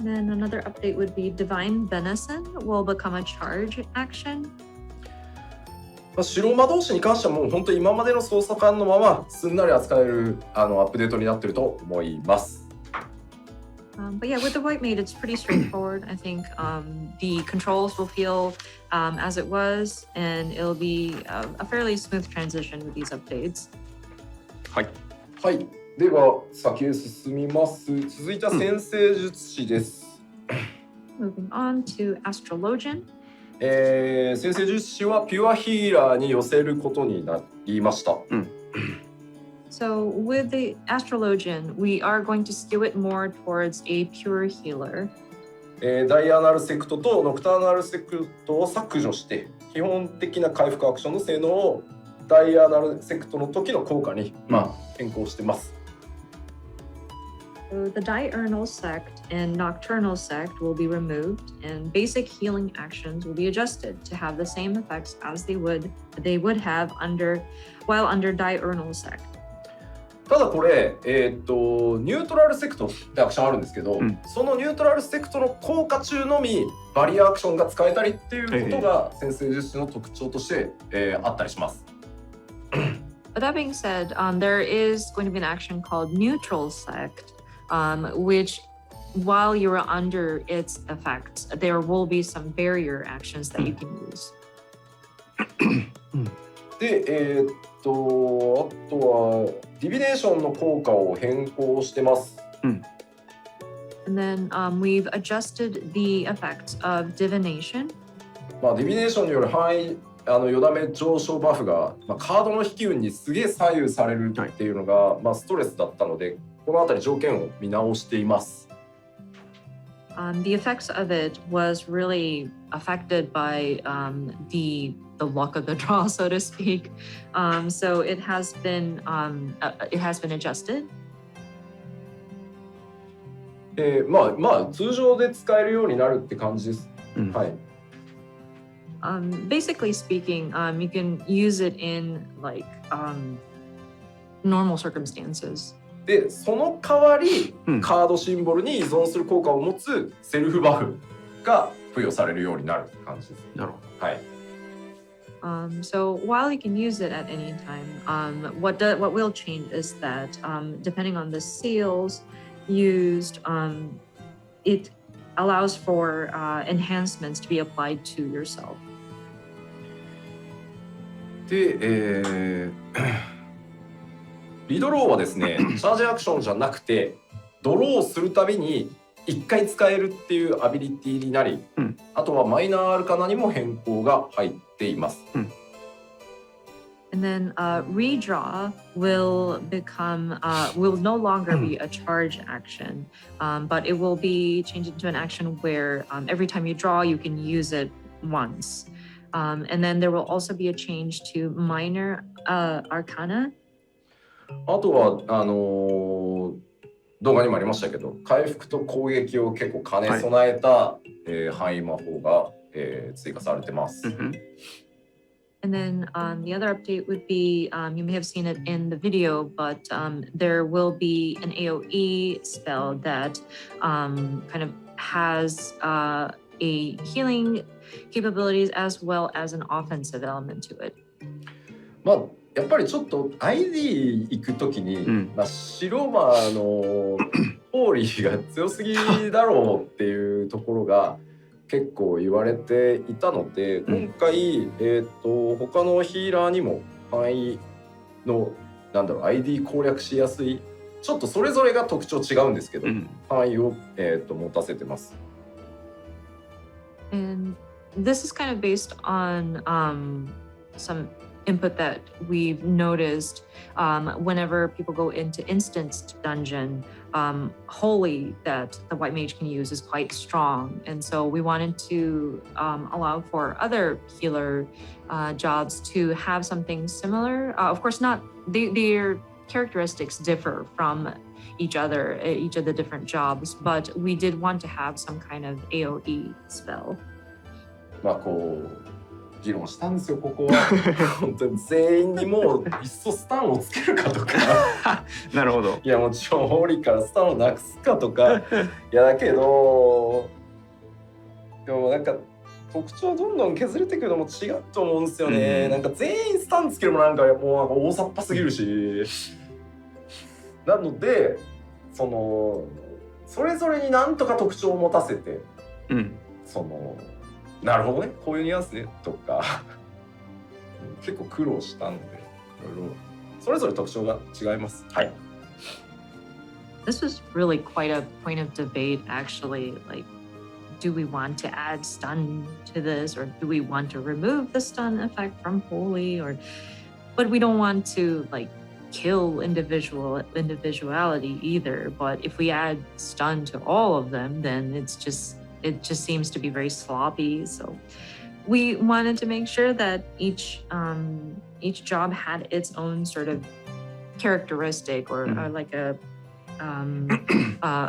Then another update would be Divine Benison will become a charge action. 白魔導士に関してはもう本当に今までの操作感のまますんなり扱えるアップデートになっていると思います。But yeah, with the White Mage, it's pretty straightforward. I think the controls will feel as it was, and it'll be a fairly smooth transition with these updates. はい。はい。では先へ進みます。続いては先生術師です。Moving on to Astrologian. 先生術師はピュアヒーラーに寄せることになりました。So with the astrologian, we are going to skew it more towards a pure healer. ダイアナルセクトとノクターナルセクトを削除して基本的な回復アクションの性能をダイアナルセクトの時の効果に、変更してます。So the diurnal sect and nocturnal sect will be removed, and basic healing actions will be adjusted to have the same effects as they would have while under diurnal sect. ただこれ、ニュートラルセクトってアクションあるんですけど、そのニュートラルセクトの効果中のみバリアアクションが使えたりっていうことが先生術師の特徴として、あったりします。But that being said, there is going to be an action called neutral sect, which while you're under its effects, there will be some barrier actions that you can use. で、あとはディビネーションの効果を変更してます。And then we've adjusted the effects of divination. ディビネーションによる範囲よだめ上昇バフが、カードの引き運にすげえ左右されるっていうのが、ストレスだったのでこのあたり条件を見直しています。The effects of it was really affected by the luck of the draw, so to speak. So it has been adjusted. 通常で使えるようになるって感じです。はい。Basically speaking, you can use it in like normal circumstances. で、その代わり、カードシンボルに依存する効果を持つセルフバフが付与されるようになるって感じです。なるほど。はい。So while you can use it at any time, what will change is that depending on the seals used, it allows for enhancements to be applied to yourself. で、リドローはですね、チャージアクションじゃなくてドローするたびに1回使えるっていうアビリティになり、あとはマイナーアルカナにも変更が入っています。And then redraw will no longer be a charge action, but it will be changed into an action where every time you draw, you can use it once. And then there will also be a change to minor arcana. あとは動画にもありましたけど、回復と攻撃を結構兼ね備えた、範囲魔法が、追加されてます。And then the other update would be, you may have seen it in the video, but there will be an AoE spell that kind of has a healing capabilities as well as an offensive element to it. やっぱりちょっと ID 行くときに、白魔のホーリーが強すぎだろうっていうところが結構言われていたので、今回、他のヒーラーにも範囲のID 攻略しやすい、ちょっとそれぞれが特徴違うんですけど、範囲を、持たせてます。And this is kind of based on some input that we've noticed whenever people go into instanced dungeon, holy that the white mage can use is quite strong, and so we wanted to allow for other healer jobs to have something similar. Of course, not their characteristics differ from each of the different jobs, but we did want to have some kind of AoE spell. 議論したんですよ、ここは。本当に全員にもういっそスタンをつけるかとか。なるほど。いや、もちろんホーリーからスタンをなくすかとか。いやだけど、でもなんか特徴どんどん削れてくるのも違うと思うんですよね。なんか全員スタンつけるもなんかもう大雑把すぎるし。なのでそれぞれになんとか特徴を持たせて、なるほどね、こういうニュアンスねとか結構苦労したので、それぞれ特徴が違います。はい。This was really quite a point of debate, actually. Like, do we want to add stun to this, or do we want to remove the stun effect from Holy? Or but we don't want to like kill individuality either. But if we add stun to all of them, then it just seems to be very sloppy. So we wanted to make sure that each job had its own sort of characteristic or like a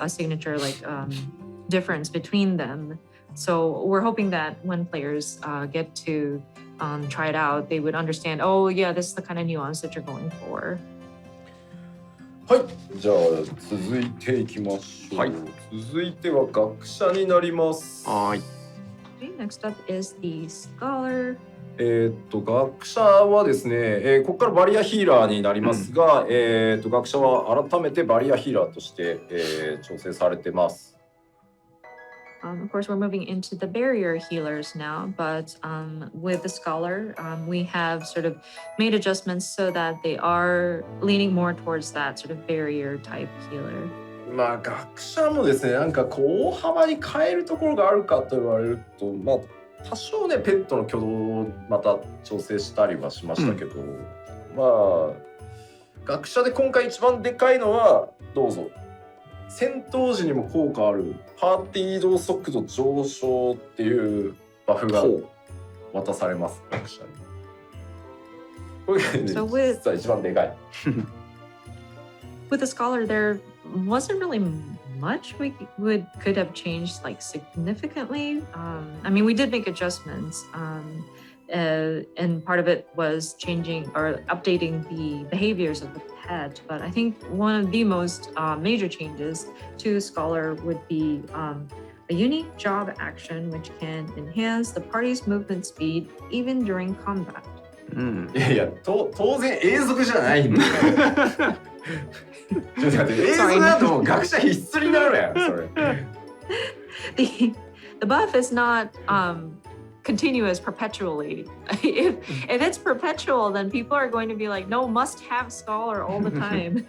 signature like difference between them. So we're hoping that when players get to try it out, they would understand, oh yeah, this is the kind of nuance that you're going for. はい、じゃあ続いていきましょう。はい、続いては学者になります。はい。Okay, next up is the scholar. 学者はですね、ここからバリアヒーラーになりますが、学者は改めてバリアヒーラーとして、調整されてます。Of course, we're moving into the barrier healers now, but with the scholar, we have sort of made adjustments so that they are leaning more towards that sort of barrier type healer. まあ学者もですね、なんかこう大幅に変えるところがあるかと言われると、まあ多少ねペットの挙動をまた調整したりはしましたけど、まあ学者で今回一番でかいのはどうぞ。戦闘時にも効果あるパーティー移動速度上昇っていうバフが渡されます、学者に。これが、ね、実は一番でかい。With the scholar, there wasn't really much we could have changed like significantly. I mean, we did make adjustments, and part of it was changing or updating the behaviors of the pet. But I think one of the most major changes to Scholar would be a unique job action which can enhance the party's movement speed even during combat. いやいや、当然永続じゃないんだよ。ちょっと待って、永続だともう学者必須になるやん、それ。The buff is not continuous perpetually. If it's perpetual, then people are going to be like, no, must have scholar all the time.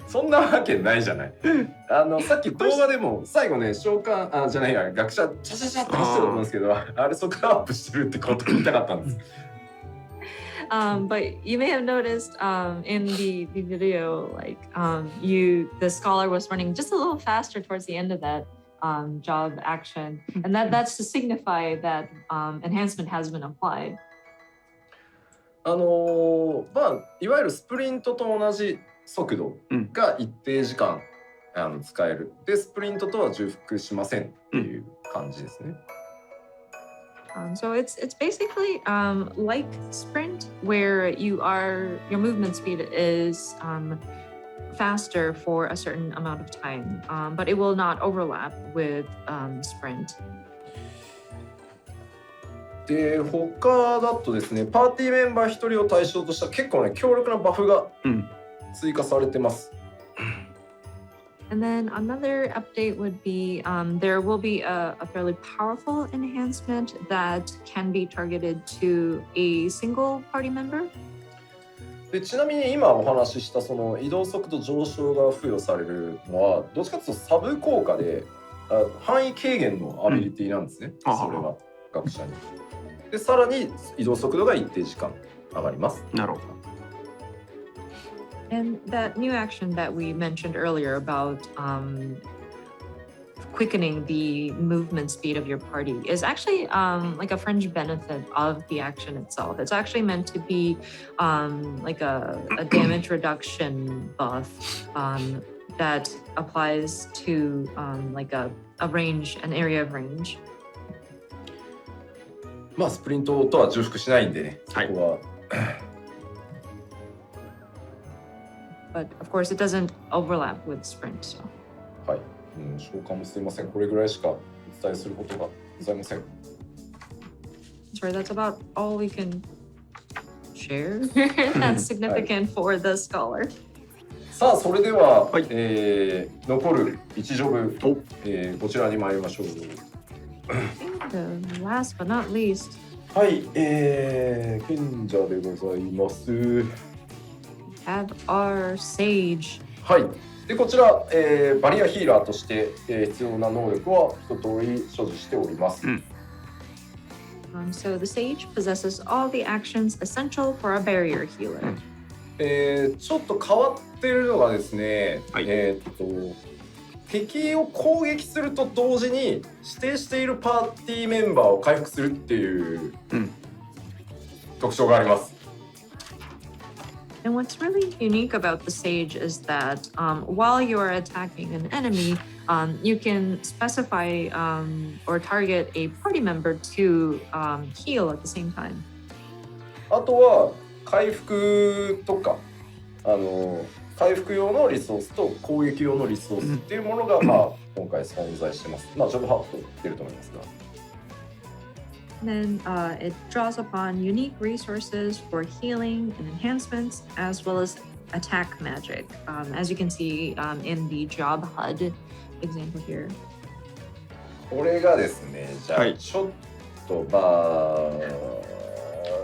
そんなわけないじゃない。さっき動画でも最後ね、召喚じゃないや、学者チャチャチャって走ってると思うんですけど、あれ速度アップしてるってこと言いたかったんです。But you may have noticed in the video, like the scholar was running just a little faster towards the end of that job action, and that's to signify that enhancement has been applied. まあいわゆるスプリントと同じ速度が一定時間使える。で、スプリントとは重複しませんっていう感じですね。So it's basically like sprint, where your movement speed is faster for a certain amount of time, but it will not overlap with sprint. で、他だとですね、パーティーメンバー1人を対象とした結構ね強力なバフが追加されてます。And then another update would be there will be a fairly powerful enhancement that can be targeted to a single party member. で、ちなみに今お話ししたその移動速度上昇が付与されるのはどっちかというとサブ効果で範囲軽減のアビリティなんですね、それは学者に。で、さらに移動速度が一定時間上がります。なるほど。And that new action that we mentioned earlier about quickening the movement speed of your party is actually like a fringe benefit of the action itself. It's actually meant to be like a damage reduction buff that applies to like a range, an area of range. まあスプリントとは重複しないんでね、そこは。But of course, it doesn't overlap with sprint. So. はい、召喚もすいません。これぐらいしかお伝えすることがございません。Sorry, that's about all we can share. That's significant for the scholar. さあ、それでは、残る1ジョブ、こちらに参りましょう。The last but not least. はい、賢者でございます。Have our sage. はい。で、こちら、バリアヒーラーとして、必要な能力は一通り所持しております。So the sage possesses all the actions essential for a barrier healer. ちょっと変わってるのがですね、はい敵を攻撃すると同時に指定しているパーティーメンバーを回復するっていう特徴があります。And what's really unique about the sage is that while you are attacking an enemy, you can specify or target a party member to heal at the same time. あとは回復とか回復用のリソースと攻撃用のリソースっていうものが、今回存在してます。ジョブハート言ってると思いますが。Then it draws upon unique resources for healing and enhancements, as well as attack magic, as you can see in the job HUD example here. これがですね、じゃあちょっと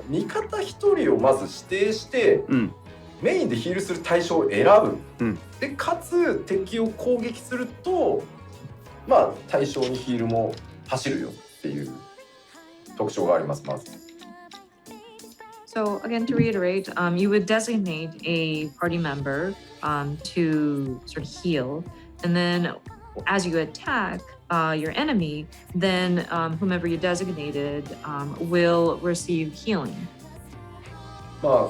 味方一人をまず指定して、メインでヒールする対象を選ぶ、でかつ敵を攻撃すると対象にヒールも走るよっていう特徴があります。まず So again, to reiterate, you would designate a party member to sort of heal, and then as you attack your enemy, then whomever you designated will receive healing.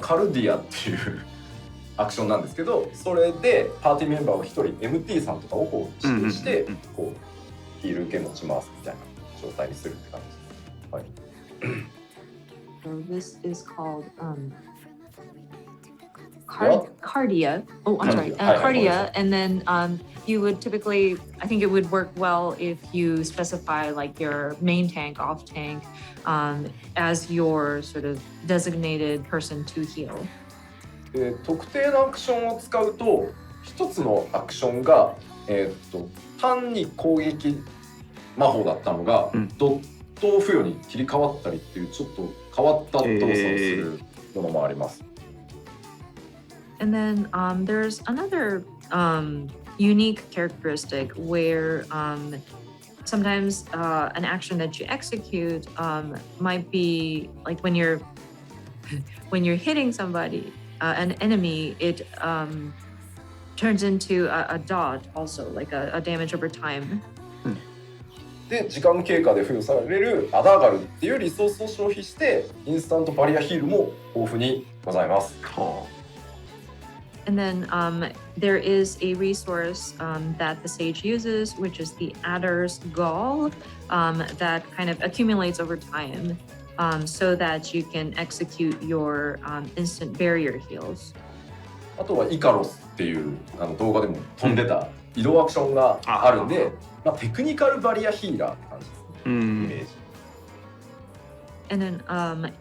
カルディアっていうアクションなんですけど、それでパーティーメンバーを一人 MT さんとかを指定してヒール受け持ちますみたいな状態にするって感じです。So this is called Cardia. Oh, I'm sorry, Cardia. And then you would typically, I think it would work well if you specify like your main tank, off tank, as your sort of designated person to heal. 特定のアクションを使うと一つのアクションが、単に攻撃魔法だったのが、ドット付与に切り替わったりっていうちょっと変わった動作をするものもあります。And then there's another unique characteristic where sometimes an action that you execute might be like when you're hitting somebody, an enemy, it turns into a dot also, like a damage over time. で時間経過で付与されるアダーガルっていうリソースを消費してインスタントバリアヒールも豊富にございます。And then there is a resource that the sage uses, which is the Adder's Gall, that kind of accumulates over time, so that you can execute your instant barrier heals. あとはイカロスっていう動画でも飛んでた移動アクションがあるんで、テクニカルバリアヒーラーって感じですね、イメージ。And then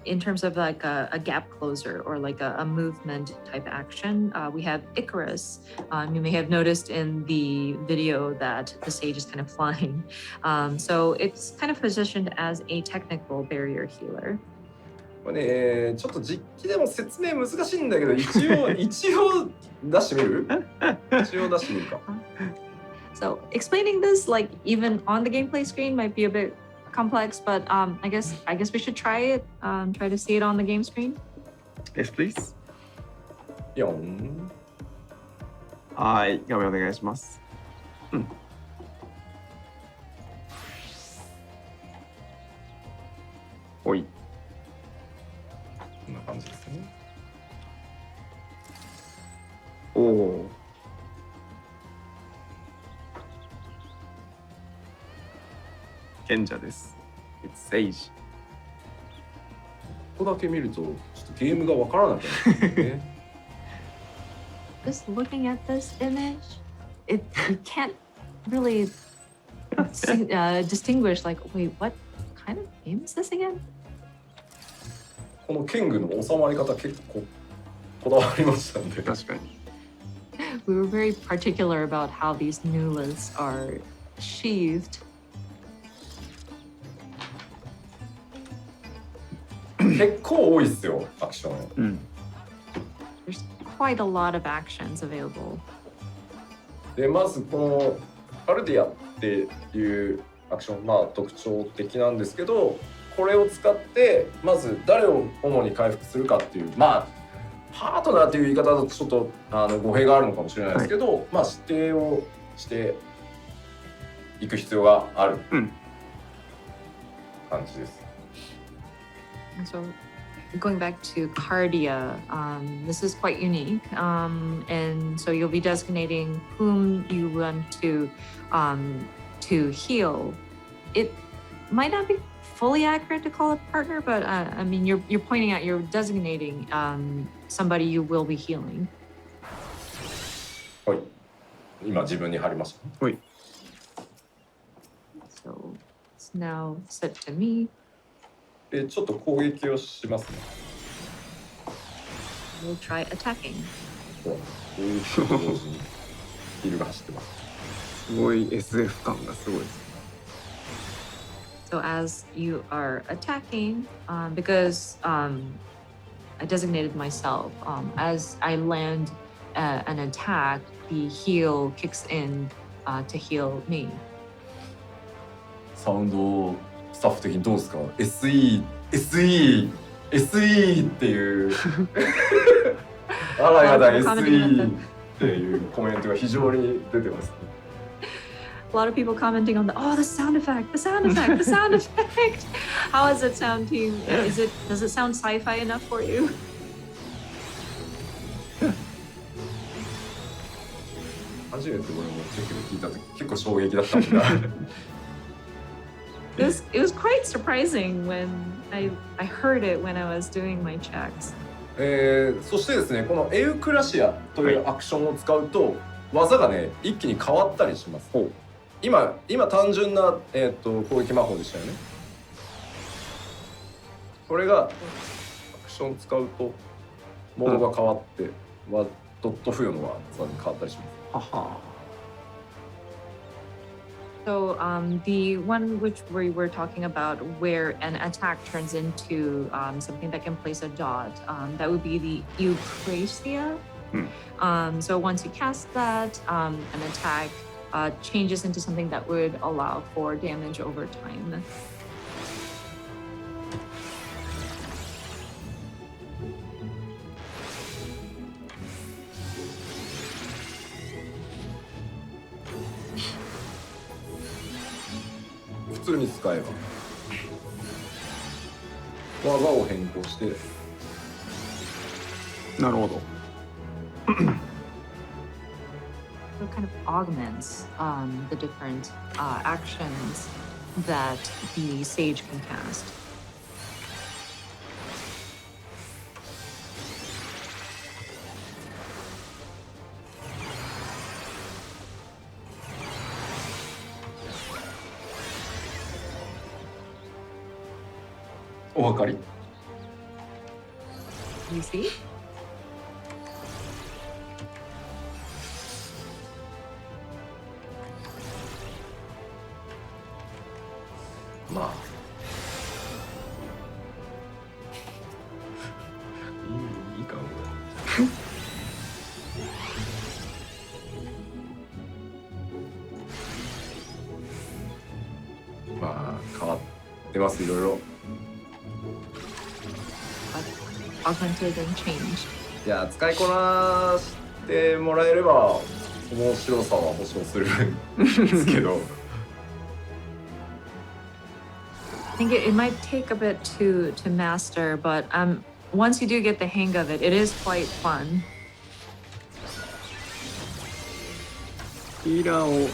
in terms of like a gap closer or like a movement type action, we have Icarus. You may have noticed in the video that the sage is kind of flying. So it's kind of positioned as a technical barrier healer. これね、ちょっと実機でも説明難しいんだけど、一応出してみる？一応出してみるか。So explaining this like even on the gameplay screen might be a bit complex, but I guess we should try it. Try to see it on the game screen. Yes, please. 4。はい、画面お願いします。おい。こんな感じですね。おお。賢者です。It's Sage。ここだけ見るとちょっとゲームがわからなくなるんですね。Just looking at this image, you can't really distinguish like, wait, what kind of game is this again? この剣具の収まり方結構こだわりましたんで。確かに。We were very particular about how these nulas are sheathed. 結構多いっすよ、アクション。There's quite a lot of actions available. でまずこのカルディアっていうアクション、特徴的なんですけど、これを使ってまず誰を主に回復するかっていう、まあパートナーっていう言い方だとちょっと語弊があるのかもしれないですけど、まあ指定をしていく必要がある感じです。So going back to Cardia, this is quite unique, and so you'll be designating whom you want to heal. It might not be fully accurate to call a partner, but I mean you're pointing out, you're designating somebody you will be healing. はい。今自分に貼りました。はい。So it's now set to me. ちょっと攻撃をしますね。We'll try attacking. 攻撃と同時にヒールが走ってます。すごい SF 感がすごいです。So as you are attacking, because I designated myself, as I land an attack, the heal kicks in to heal me. サウンドスタッフ的にどうですか？ SE っていうあらやだ SE っていうコメントが非常に出てます、ね。A lot of people commenting on the sound effect, the sound effect, the sound effect. How is it sound, team? Does it sound sci-fi enough for you? 初めて俺もチェックで聞いた時結構衝撃だったんだ。It was quite surprising when I heard it when I was doing my checks. そしてですね、このエウクラシアというアクションを使うと、技がね一気に変わったりします。今単純な、攻撃魔法でしたよね。これがアクション使うとモードが変わってドット付与の技に変わったりします。はは。So the one which we were talking about, where an attack turns into something that can place a dot, that would be the Eucrasia. So once you cast that, an attack changes into something that would allow for damage over time. 普通に使えば技を変更して。なるほど。So it kind of augments the different actions that the sage can cast. お分かり？ You see? まあいいかも。まあ変わってます、いろいろ。Augmented and changed. いや、使いこなしてもらえれば面白さは保証するんですけど。I think it might take a bit to master, but once you do get the hang of it, it is quite fun. ヒーラーを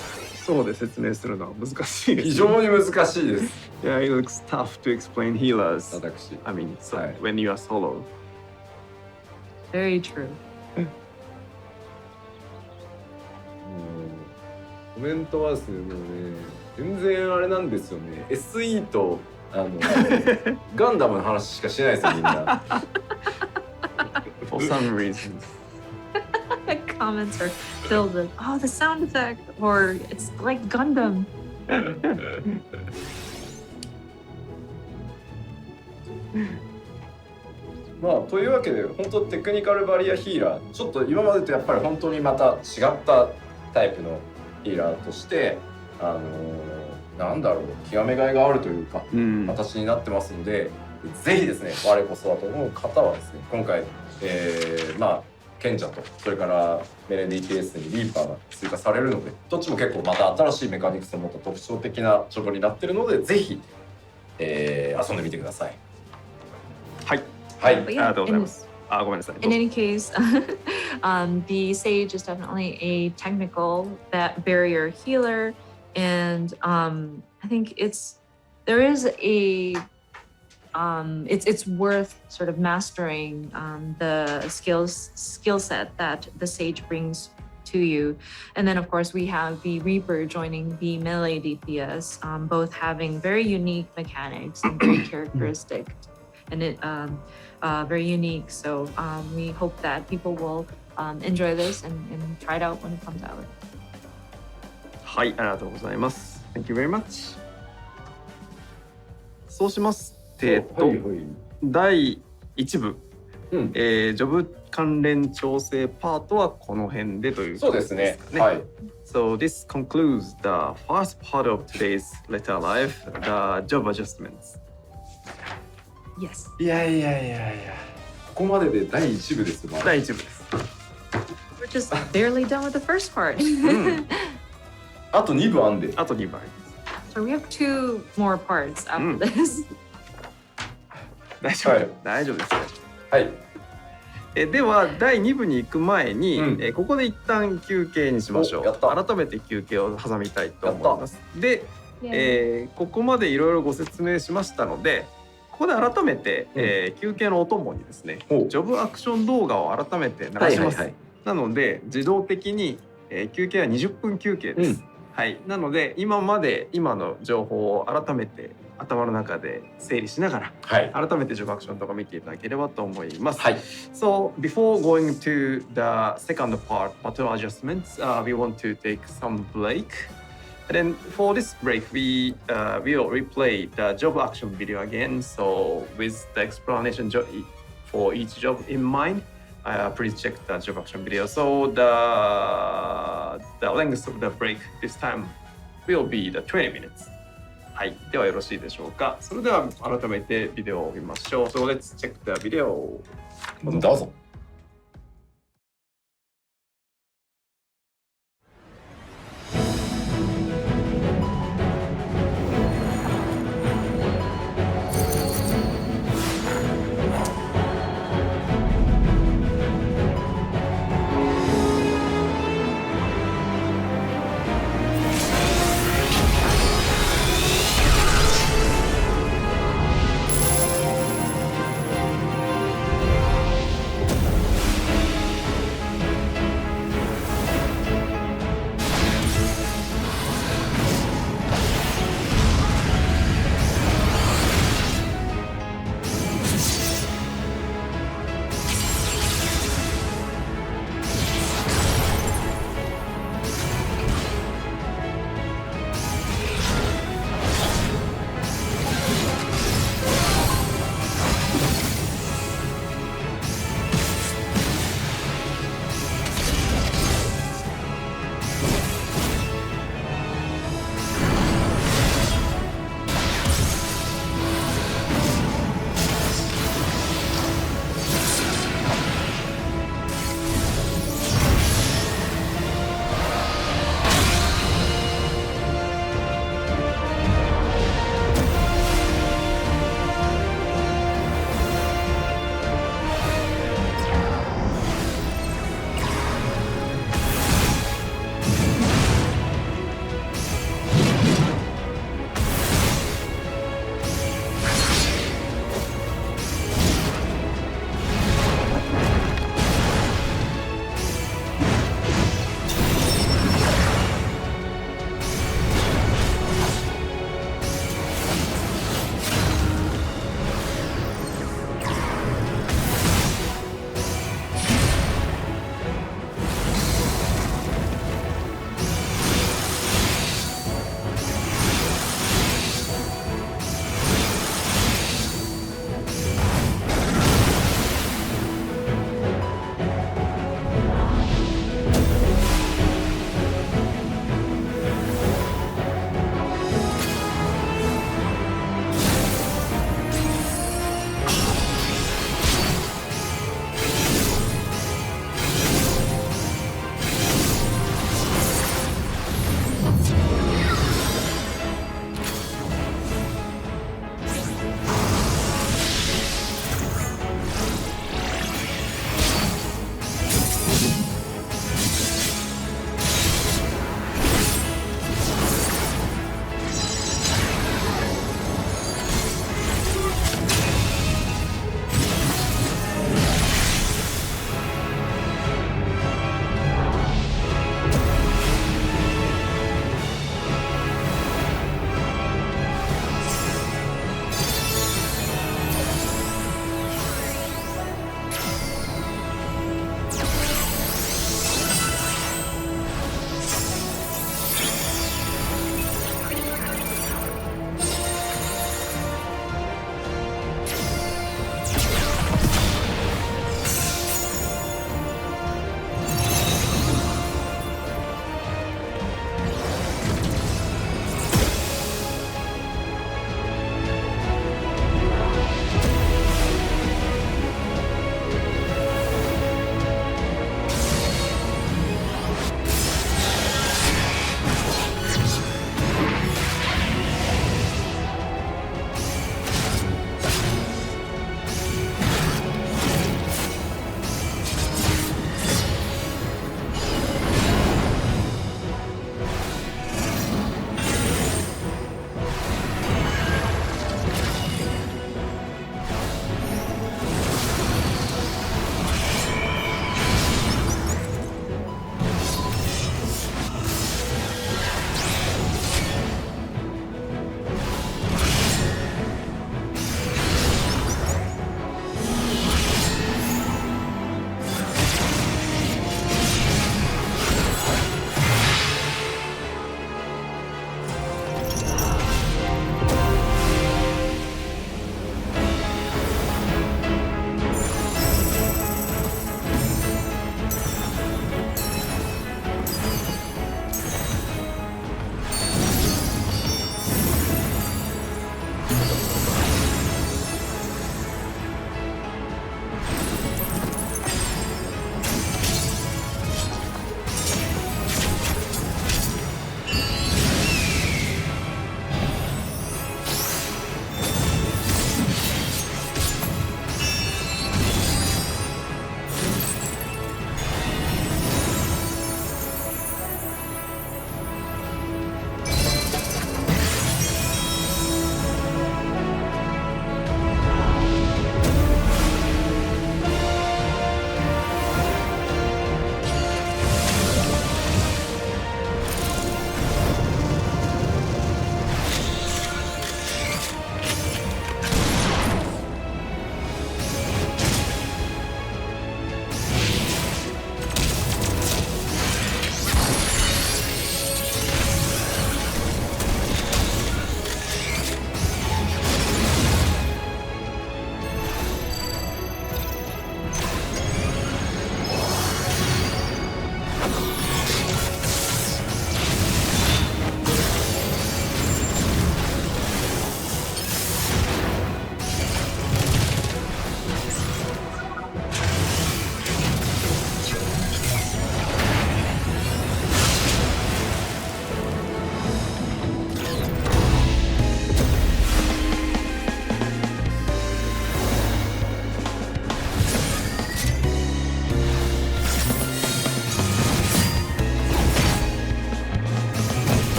ソロで説明するのは難しいです、ね。非常に難しいです。Yeah, it looks tough to explain healers. 私。I mean, so はい。when you are solo. Very true. コメントはですね、もうね、全然あれなんですよね。SE とガンダムの話しかしてないですよ、みんな。For some reason. Comments are filled with, oh, the sound effect, or it's like Gundam. まあというわけで、本当テクニカルバリアヒーラー、ちょっと今までとやっぱり本当にまた違ったタイプのヒーラーとして、なんだろう、極めがいがあるというか、うん形になってますので、ぜひですね、我こそはと思う方はですね、今回、まあ賢者とそれからメレ DPS にリーパーが追加されるので、どっちも結構また新しいメカニクスを持った特徴的なジョブになっているので、ぜひ、遊んでみてください。はい、はい。 But あり yeah, がとうござい in, ます。ごめんなさい。 in any case, the Sage is definitely a technical barrier healer, and I think there is a it's worth sort of mastering the skill set that the Sage brings to you. And then of course we have the Reaper joining the melee DPS, both having very unique mechanics and very characteristic, and very unique. So we hope that people will enjoy this and try it out when it comes out. はい、ありがとうございます。Thank you very much。そうしますはいはい、第1部、うん、ジョブ関連調整パートはこの辺でというそうですね。はい。So this concludes the first part of today's letter live, the job adjustments. Yes. いや、ここまでで第1部ですよ。第1部です。We're just barely done with the first part. あと2部あんで。あと2部あります。So we have 2 more parts after this. 大丈夫、はい、大丈夫です。はい。では第2部に行く前に、ここで一旦休憩にしましょう。改めて休憩を挟みたいと思います。で、ここまでいろいろご説明しましたので、ここで改めて、休憩のお供にですね、ジョブアクション動画を改めて流します。なので自動的に、休憩は20分休憩です。はい。なので今の情報を改めて頭の中で整理しながら、改めてジョブアクションとか見ていただければと思います。So before going to the second part, battle adjustments, we want to take some break. And then for this break, we will replay the job action video again. So with the explanation for each job in mind, please check the job action video. So the length of the break this time will be the 20 minutes. はい、ではよろしいでしょうか。それでは改めてビデオを見ましょう。So let's check the video. どうぞ。